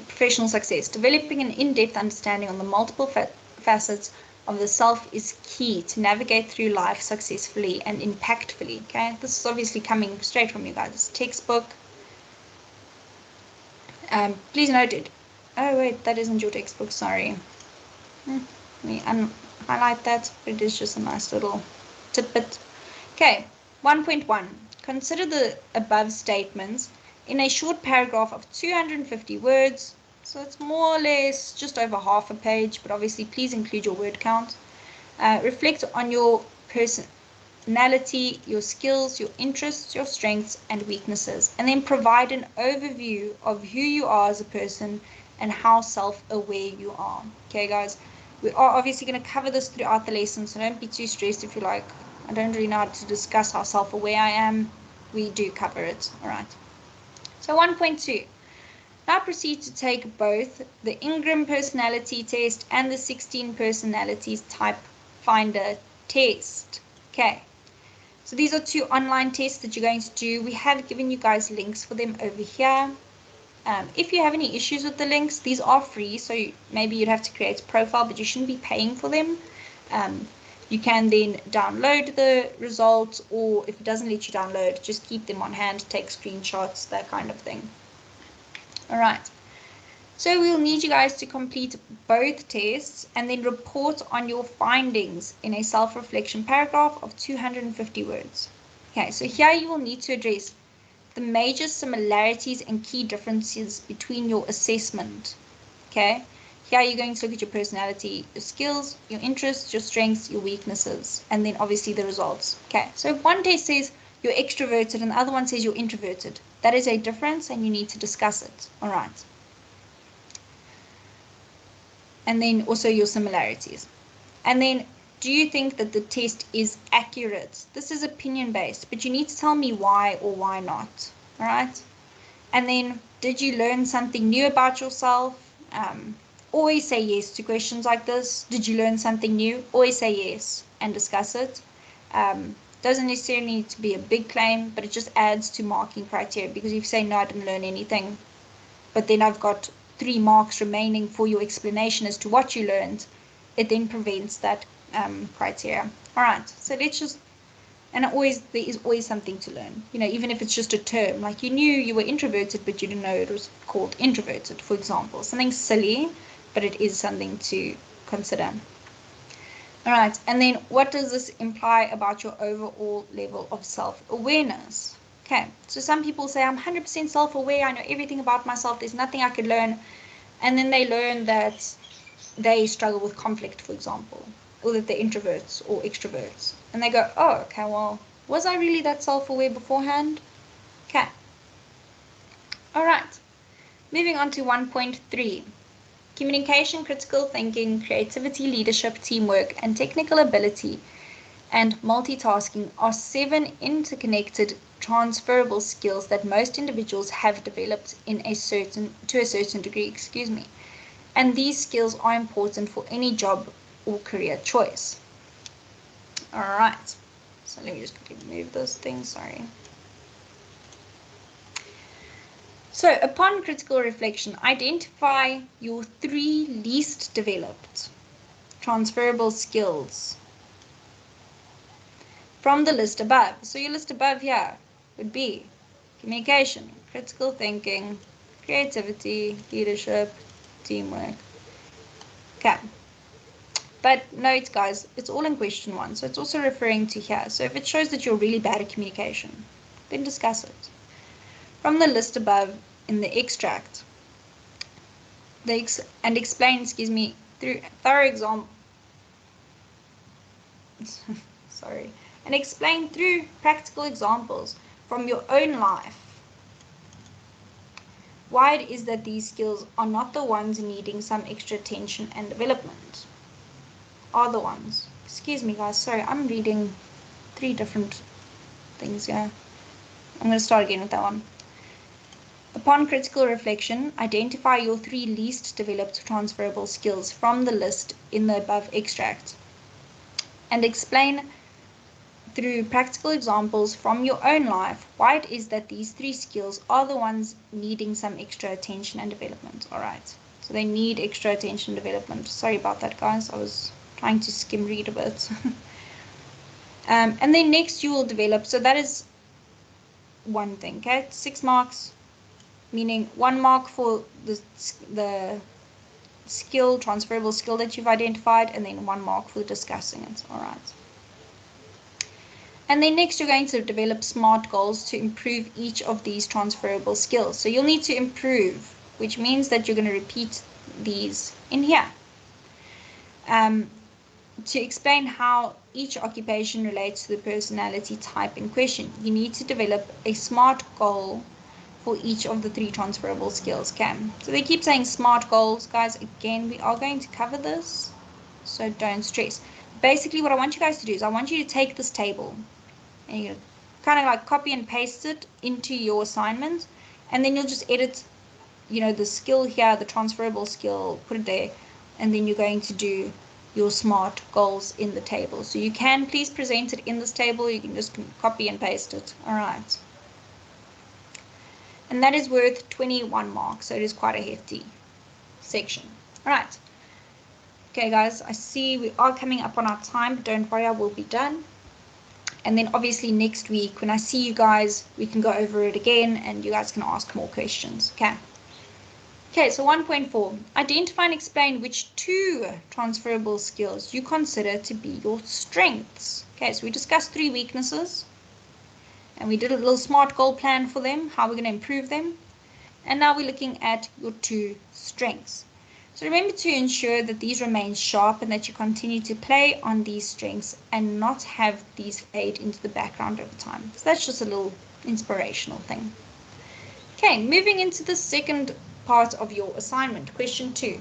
Speaker 1: Professional success. Developing an in-depth understanding on the multiple facets of the self is key to navigate through life successfully and impactfully. Okay, this is obviously coming straight from you guys' textbook. Please note it. Oh wait, that isn't your textbook. Sorry. Let me highlight that. But it is just a nice little tidbit. Okay, 1.1. Consider the above statements in a short paragraph of 250 words. So it's more or less just over half a page, but obviously please include your word count. Reflect on your personality, your skills, your interests, your strengths and weaknesses, and then provide an overview of who you are as a person and how self-aware you are. Okay, guys, we are obviously going to cover this throughout the lesson, so don't be too stressed if you're like, I don't really know how to discuss how self-aware I am. We do cover it. All right. So 1.2. Now proceed to take both the Ingram personality test and the 16 personalities type finder test. Okay. So these are 2 online tests that you're going to do. We have given you guys links for them over here. If you have any issues with the links, these are free, so maybe you'd have to create a profile, but you shouldn't be paying for them. You can then download the results, or if it doesn't let you download, just keep them on hand, take screenshots, that kind of thing. All right. So we'll need you guys to complete both tests and then report on your findings in a self-reflection paragraph of 250 words. Okay, so here you will need to address the major similarities and key differences between your assessment. Okay, here you're going to look at your personality, your skills, your interests, your strengths, your weaknesses, and then obviously the results. Okay, so if one test says you're extroverted and the other one says you're introverted, that is a difference and you need to discuss it. All right. And then also your similarities. And then, do you think that the test is accurate? This is opinion based, but you need to tell me why or why not. All right. And then, did you learn something new about yourself? Always say yes to questions like this. Did you learn something new? Always say yes and discuss it. Doesn't necessarily need to be a big claim, but it just adds to marking criteria, because if you say no, I didn't learn anything, but then I've got 3 marks remaining for your explanation as to what you learned, it then prevents that criteria. All right, so let's just, and there is always something to learn, you know, even if it's just a term, like you knew you were introverted, but you didn't know it was called introverted, for example. Something silly, but it is something to consider. All right, and then what does this imply about your overall level of self-awareness? Okay, so some people say, I'm 100% self-aware, I know everything about myself, there's nothing I could learn. And then they learn that they struggle with conflict, for example, or that they're introverts or extroverts. And they go, oh, okay, well, was I really that self-aware beforehand? Okay. All right. Moving on to 1.3. Communication, critical thinking, creativity, leadership, teamwork, and technical ability and multitasking are 7 interconnected transferable skills that most individuals have developed to a certain degree, and these skills are important for any job or career choice. All right. So let me just quickly move this thing, sorry. So upon critical reflection, identify your 3 least developed transferable skills from the list above. So your list above here would be communication, critical thinking, creativity, leadership, teamwork. Okay. But note, guys, it's all in question 1, so it's also referring to here. So if it shows that you're really bad at communication, then discuss it. From the list above in the extract, and explain, through thorough example, sorry, and explain through practical examples from your own life why it is that these skills are not the ones needing some extra attention and development. Are the ones. Excuse me, guys. Sorry, I'm reading 3 different things here. I'm going to start again with that one. Upon critical reflection, identify your 3 least developed transferable skills from the list in the above extract and explain through practical examples from your own life why it is that these 3 skills are the ones needing some extra attention and development. All right. So they need extra attention and development. Sorry about that, guys. I was trying to skim read a bit. And then next you will develop, so that is one thing, okay? 6 marks, meaning 1 mark for the skill, transferable skill that you've identified, and then 1 mark for discussing it. All right. And then next you're going to develop SMART goals to improve each of these transferable skills. So you'll need to improve, which means that you're going to repeat these in here. To explain how each occupation relates to the personality type in question, you need to develop a SMART goal for each of the 3 transferable skills. Okay, so they keep saying SMART goals, guys. Again, we are going to cover this, so don't stress. Basically, what I want you guys to do is I want you to take this table and you kind of like copy and paste it into your assignment, and then you'll just edit, the skill here, the transferable skill, put it there, and then you're going to do your SMART goals in the table. So you can please present it in this table. You can just copy and paste it. All right. And that is worth 21 marks. So it is quite a hefty section. All right. Okay, guys, I see we are coming up on our time, but don't worry, I will be done. And then obviously next week when I see you guys, we can go over it again and you guys can ask more questions. Okay. Okay, so 1.4, identify and explain which 2 transferable skills you consider to be your strengths. Okay, so we discussed 3 weaknesses and we did a little SMART goal plan for them, how we're going to improve them. And now we're looking at your 2 strengths. So remember to ensure that these remain sharp and that you continue to play on these strengths and not have these fade into the background over time. So that's just a little inspirational thing. Okay, moving into the second part of your assignment, question 2.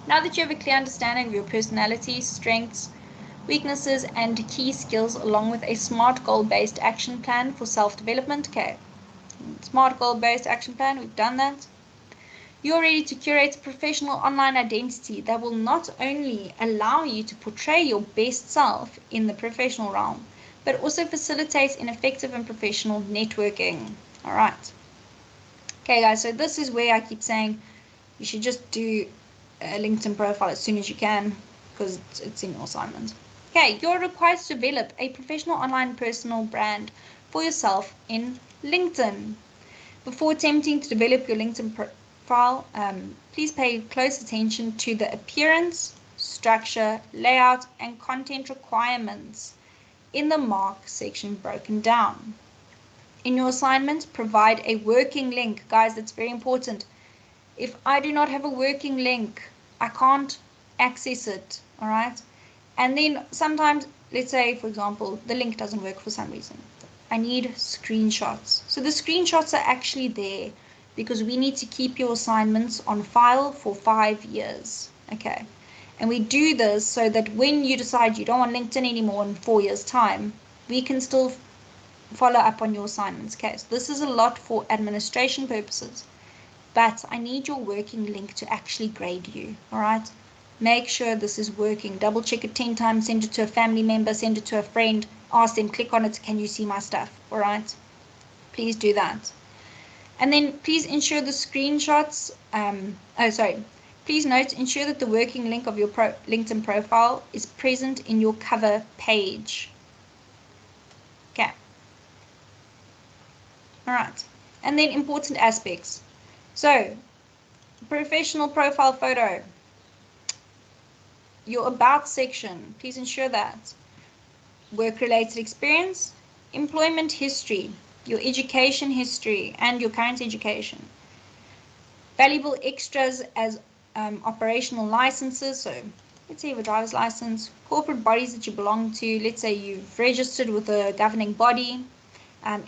Speaker 1: Now that you have a clear understanding of your personality, strengths, weaknesses, and key skills, along with a SMART goal-based action plan for self-development, okay, SMART goal-based action plan, we've done that. You're ready to curate a professional online identity that will not only allow you to portray your best self in the professional realm, but also facilitates an effective and professional networking. All right. Okay, guys, so this is where I keep saying you should just do a LinkedIn profile as soon as you can because it's in your assignment. Okay, you're required to develop a professional online personal brand for yourself in LinkedIn. Before attempting to develop your LinkedIn profile, please pay close attention to the appearance, structure, layout, and content requirements in the mark section broken down. In your assignment, provide a working link. Guys, that's very important. If I do not have a working link, I can't access it, all right? And then sometimes, let's say, for example, the link doesn't work for some reason. I need screenshots. So the screenshots are actually there because we need to keep your assignments on file for 5 years, okay? And we do this so that when you decide you don't want LinkedIn anymore in 4 years' time, we can still follow up on your assignments. Okay, so this is a lot for administration purposes, but I need your working link to actually grade you. All right, Make sure this is working. Double check it 10 times, send it to a family member, send it to a friend, ask them, click on it, can you see my stuff? All right, please do that. And then please ensure the screenshots, please note, ensure that the working link of your LinkedIn profile is present in your cover page. Okay. All right. And then important aspects. So, professional profile photo. Your about section, please ensure that. Work-related experience, employment history, your education history, and your current education. Valuable extras as operational licenses, so let's say you have a driver's license, corporate bodies that you belong to, let's say you've registered with a governing body,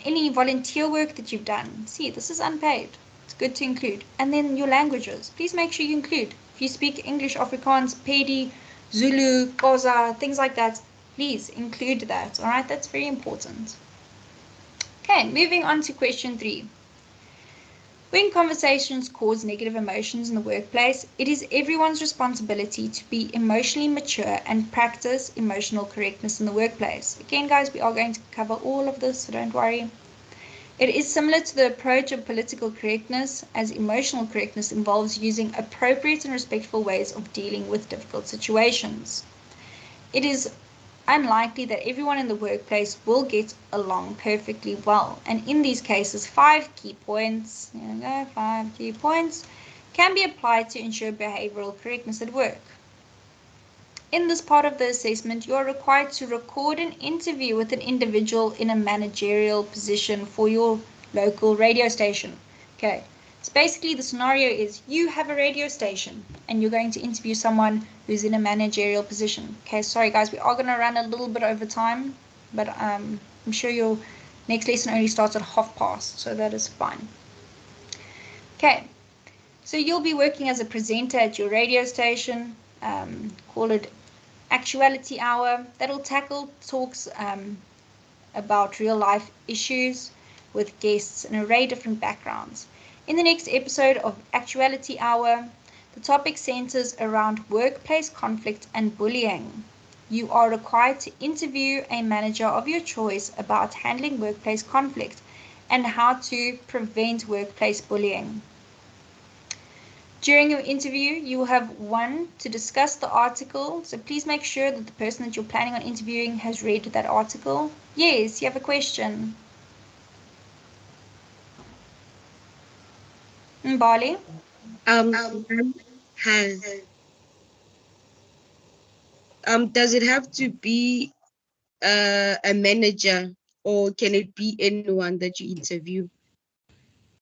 Speaker 1: any volunteer work that you've done. See, this is unpaid. It's good to include. And then your languages. Please make sure you include. If you speak English, Afrikaans, Pedi, Zulu, Xhosa, things like that, please include that. All right, that's very important. Okay, moving on to question 3. When conversations cause negative emotions in the workplace, it is everyone's responsibility to be emotionally mature and practice emotional correctness in the workplace. Again, guys, we are going to cover all of this, so don't worry. It is similar to the approach of political correctness, as emotional correctness involves using appropriate and respectful ways of dealing with difficult situations. It is unlikely that everyone in the workplace will get along perfectly well. And in these cases, 5 key points, 5 key points, can be applied to ensure behavioral correctness at work. In this part of the assessment, you are required to record an interview with an individual in a managerial position for your local radio station. Okay, so basically the scenario is you have a radio station and you're going to interview someone who's in a managerial position. Okay, sorry guys, we are going to run a little bit over time, but I'm sure your next lesson only starts at past, so that is fine. Okay, so you'll be working as a presenter at your radio station, call it Actuality Hour. That'll tackle talks about real life issues with guests in an array of different backgrounds. In the next episode of Actuality Hour, the topic centers around workplace conflict and bullying. You are required to interview a manager of your choice about handling workplace conflict and how to prevent workplace bullying. During your interview, you will have 1 to discuss the article, so please make sure that the person that you're planning on interviewing has read that article. Yes, you have a question. Mbali?
Speaker 5: Does it have to be a manager, or can it be anyone that you interview?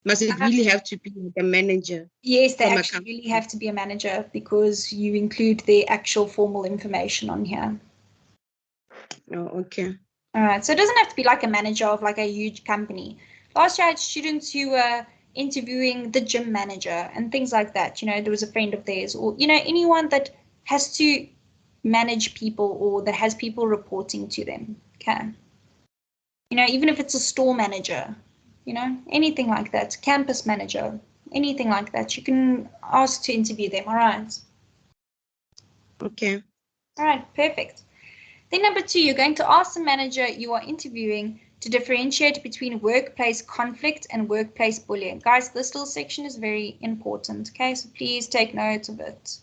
Speaker 5: Must it really have to be like a manager?
Speaker 1: Yes, they actually really have to be a manager because you include their actual formal information on here.
Speaker 5: Oh, okay.
Speaker 1: All right, so it doesn't have to be like a manager of like a huge company. Last year I had students who were interviewing the gym manager and things like that. You know, there was a friend of theirs, or, you know, anyone that has to manage people or that has people reporting to them. Okay. You know, even if it's a store manager, you know, anything like that, campus manager, anything like that, you can ask to interview them. All right.
Speaker 5: Okay.
Speaker 1: All right, perfect. Then number 2, you're going to ask the manager you are interviewing to differentiate between workplace conflict and workplace bullying. Guys, this little section is very important, okay? So please take note of it.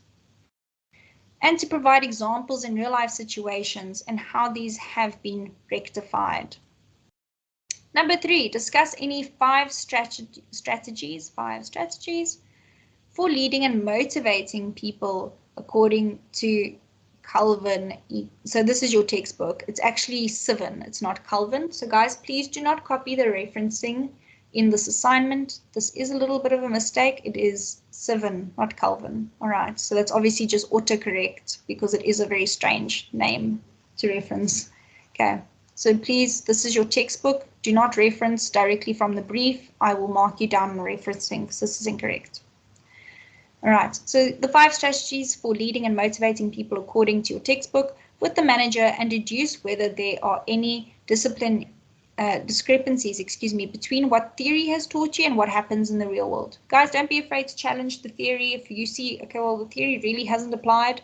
Speaker 1: And to provide examples in real life situations and how these have been rectified. Number 3, discuss any 5 strategies for leading and motivating people according to Calvin. So this is your textbook. It's actually Sivan, it's not Calvin. So guys, please do not copy the referencing in this assignment. This is a little bit of a mistake. It is Sivan, not Calvin. All right, so that's obviously just autocorrect because it is a very strange name to reference. Okay, so please, this is your textbook. Do not reference directly from the brief. I will mark you down on referencing because this is incorrect. All right, so the 5 strategies for leading and motivating people according to your textbook with the manager, and deduce whether there are any discrepancies, between what theory has taught you and what happens in the real world. Guys, don't be afraid to challenge the theory. If you see, okay, well, the theory really hasn't applied,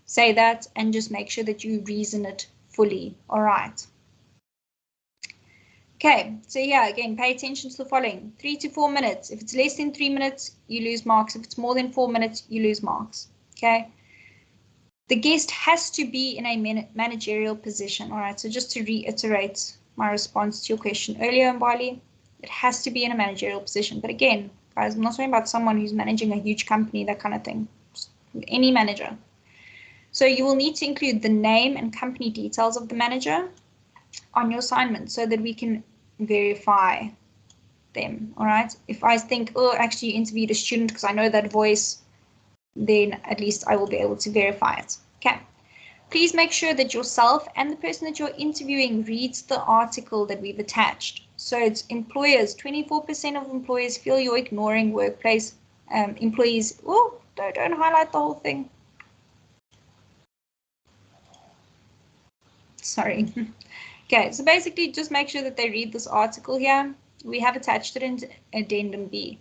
Speaker 1: say that and just make sure that you reason it fully. All right. Okay, so yeah, again, pay attention to the following. 3 to 4 minutes. If it's less than 3 minutes, you lose marks. If it's more than 4 minutes, you lose marks. Okay. The guest has to be in a managerial position. All right, so just to reiterate my response to your question earlier, Mbali, it has to be in a managerial position. But again, guys, I'm not talking about someone who's managing a huge company, that kind of thing. Just any manager. So you will need to include the name and company details of the manager on your assignment so that we can verify them. All right. If I think, oh, actually you interviewed a student because I know that voice, then at least I will be able to verify it. Okay. Please make sure that yourself and the person that you're interviewing reads the article that we've attached. So it's employers. 24% of employers feel you're ignoring workplace employees. Oh, don't highlight the whole thing. Sorry. Okay, so basically just make sure that they read this article here. We have attached it in addendum B.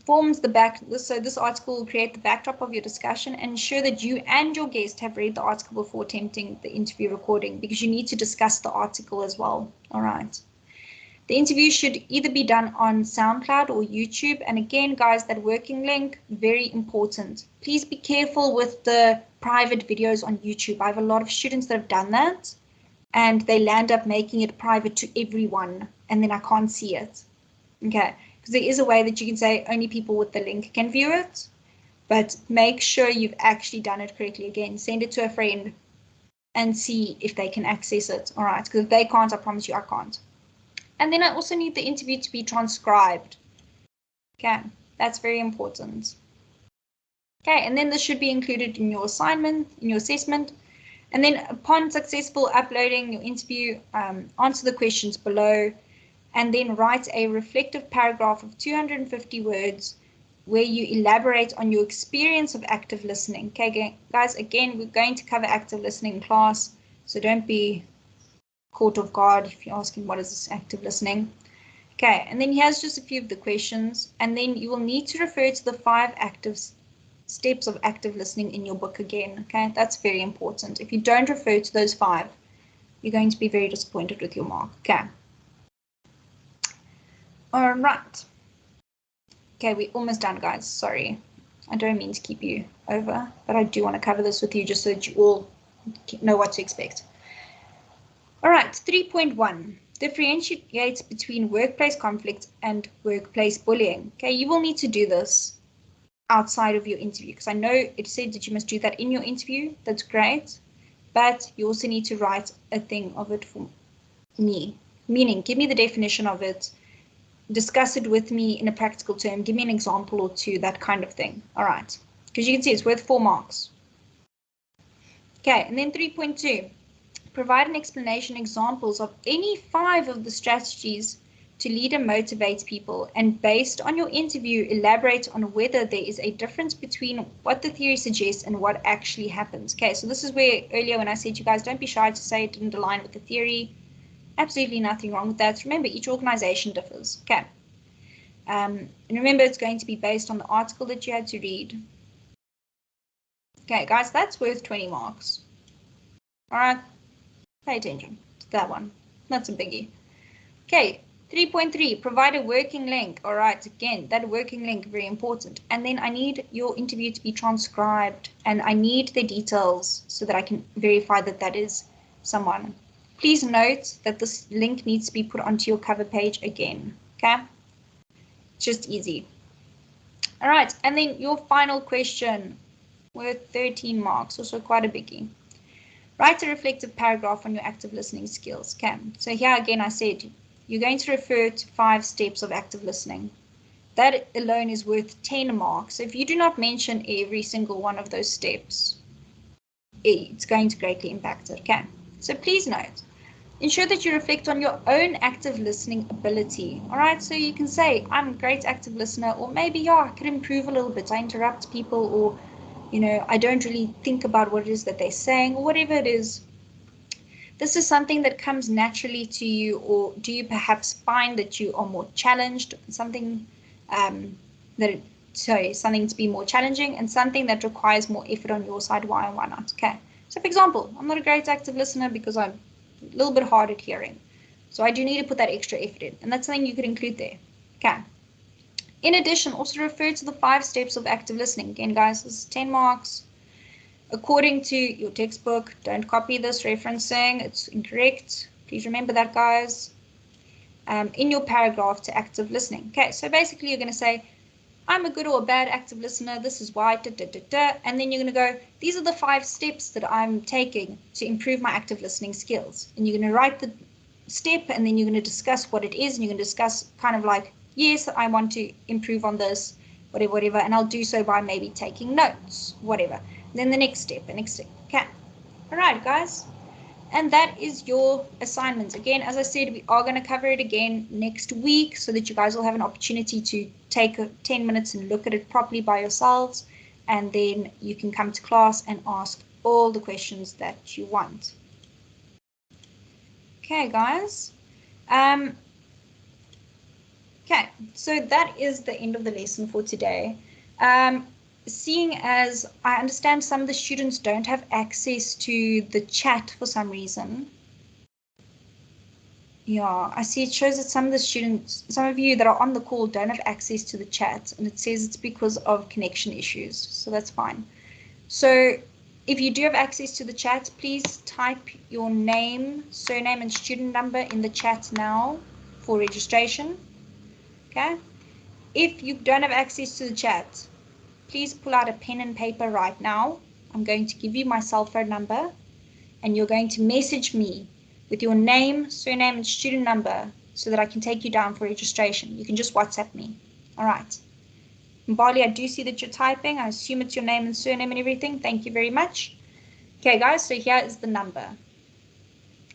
Speaker 1: Forms the back, so this article will create the backdrop of your discussion and ensure that you and your guest have read the article before attempting the interview recording, because you need to discuss the article as well. All right. The interview should either be done on SoundCloud or YouTube. And again, guys, that working link, very important. Please be careful with the private videos on YouTube. I have a lot of students that have done that, and they land up making it private to everyone, and then I can't see it. Okay, because there is a way that you can say only people with the link can view it, but make sure you've actually done it correctly. Again, send it to a friend and see if they can access it. All right, because if they can't, I promise you I can't. And then I also need the interview to be transcribed. Okay, that's very important. Okay, and then this should be included in your assignment, in your assessment. And then upon successful uploading your interview, answer the questions below, and then write a reflective paragraph of 250 words where you elaborate on your experience of active listening. Okay, guys, again, we're going to cover active listening in class, so don't be caught off guard if you're asking what is this active listening. Okay, and then here's just a few of the questions, and then you will need to refer to the 5 active steps of active listening in your book again. Okay, that's very important. If you don't refer to those 5, you're going to be very disappointed with your mark. Okay. All right. Okay, we're almost done, guys. Sorry, I don't mean to keep you over, but I do want to cover this with you just so that you all know what to expect. All right, 3.1, differentiates between workplace conflict and workplace bullying. Okay, you will need to do this outside of your interview, because I know it said that you must do that in your interview. That's great, but you also need to write a thing of it for me, meaning give me the definition of it, discuss it with me in a practical term, give me an example or 2, that kind of thing. All right, because you can see it's worth 4 marks. Okay, and then 3.2, provide an explanation, examples of any 5 of the strategies to lead and motivate people, and based on your interview, elaborate on whether there is a difference between what the theory suggests and what actually happens. Okay, so this is where earlier when I said to you guys, don't be shy to say it didn't align with the theory. Absolutely nothing wrong with that. Remember, each organization differs. Okay. And remember, it's going to be based on the article that you had to read. Okay, guys, that's worth 20 marks. All right, pay attention to that one. That's a biggie. Okay, 3.3, provide a working link. All right, again, that working link, very important. And then I need your interview to be transcribed, and I need the details so that I can verify that that is someone. Please note that this link needs to be put onto your cover page again. Okay, just easy. All right, and then your final question worth 13 marks, also quite a biggie. Write a reflective paragraph on your active listening skills. Okay, so here again I said you're going to refer to 5 steps of active listening. That alone is worth 10 marks. So if you do not mention every single one of those steps, it's going to greatly impact it. Okay, so please note, ensure that you reflect on your own active listening ability. All right, so you can say, I'm a great active listener, or maybe, yeah, I could improve a little bit. I interrupt people, or, you know, I don't really think about what it is that they're saying, or whatever it is. This is something that comes naturally to you, or do you perhaps find that you are more challenged, something that sorry, something to be more challenging and something that requires more effort on your side. Why and why not? Okay. So for example, I'm not a great active listener because I'm a little bit hard at hearing. So I do need to put that extra effort in, and that's something you could include there. Okay. In addition, also refer to the 5 steps of active listening. Again, guys, this is 10 marks. According to your textbook, don't copy this referencing. It's incorrect. Please remember that, guys. In your paragraph to active listening. Okay, so basically you're going to say, I'm a good or a bad active listener. This is why, and then you're going to go, these are the 5 steps that I'm taking to improve my active listening skills. And you're going to write the step, and then you're going to discuss what it is, and you're going to discuss kind of like, yes, I want to improve on this, whatever, and I'll do so by maybe taking notes, whatever. And then the next step, Okay. All right, guys. And that is your assignment. Again, as I said, we are going to cover it again next week so that you guys will have an opportunity to take 10 minutes and look at it properly by yourselves. And then you can come to class and ask all the questions that you want. Okay, guys. Okay, so that is the end of the lesson for today. Seeing as I understand some of the students don't have access to the chat for some reason. Yeah, I see it shows that some of the students, some of you that are on the call don't have access to the chat, and it says it's because of connection issues, so that's fine. So if you do have access to the chat, please type your name, surname, and student number in the chat now for registration. Okay. If you don't have access to the chat, please pull out a pen and paper right now. I'm going to give you my cell phone number, and you're going to message me with your name, surname, and student number so that I can take you down for registration. You can just WhatsApp me. All right. Mbali, I do see that you're typing. I assume it's your name and surname and everything. Thank you very much. Okay, guys, so here is the number.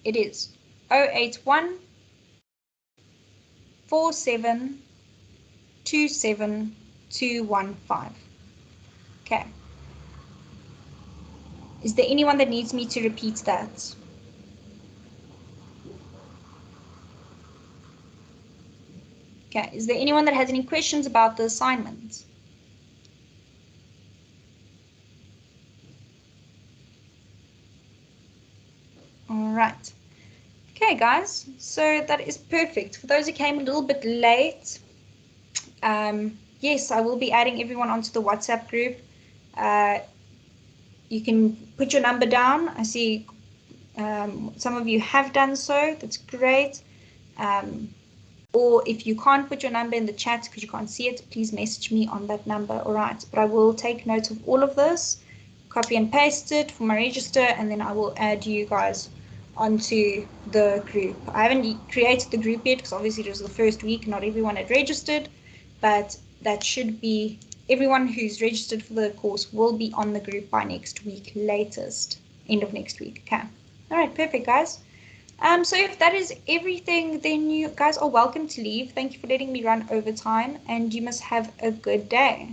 Speaker 1: It is 081 47 27 215. Okay. Is there anyone that needs me to repeat that? Okay. Is there anyone that has any questions about the assignment? All right. Okay, guys. So that is perfect. For those who came a little bit late, yes, I will be adding everyone onto the WhatsApp group. You can put your number down. I see some of you have done so. That's great. Or if you can't put your number in the chat because you can't see it, please message me on that number. All right. But I will take note of all of this, copy and paste it for my register, and then I will add you guys onto the group. I haven't created the group yet because obviously it was the first week. Not everyone had registered, but that should be everyone who's registered for the course will be on the group by next week, latest, end of next week. Okay. All right. Perfect, guys. So if that is everything, then you guys are welcome to leave. Thank you for letting me run over time, and you must have a good day.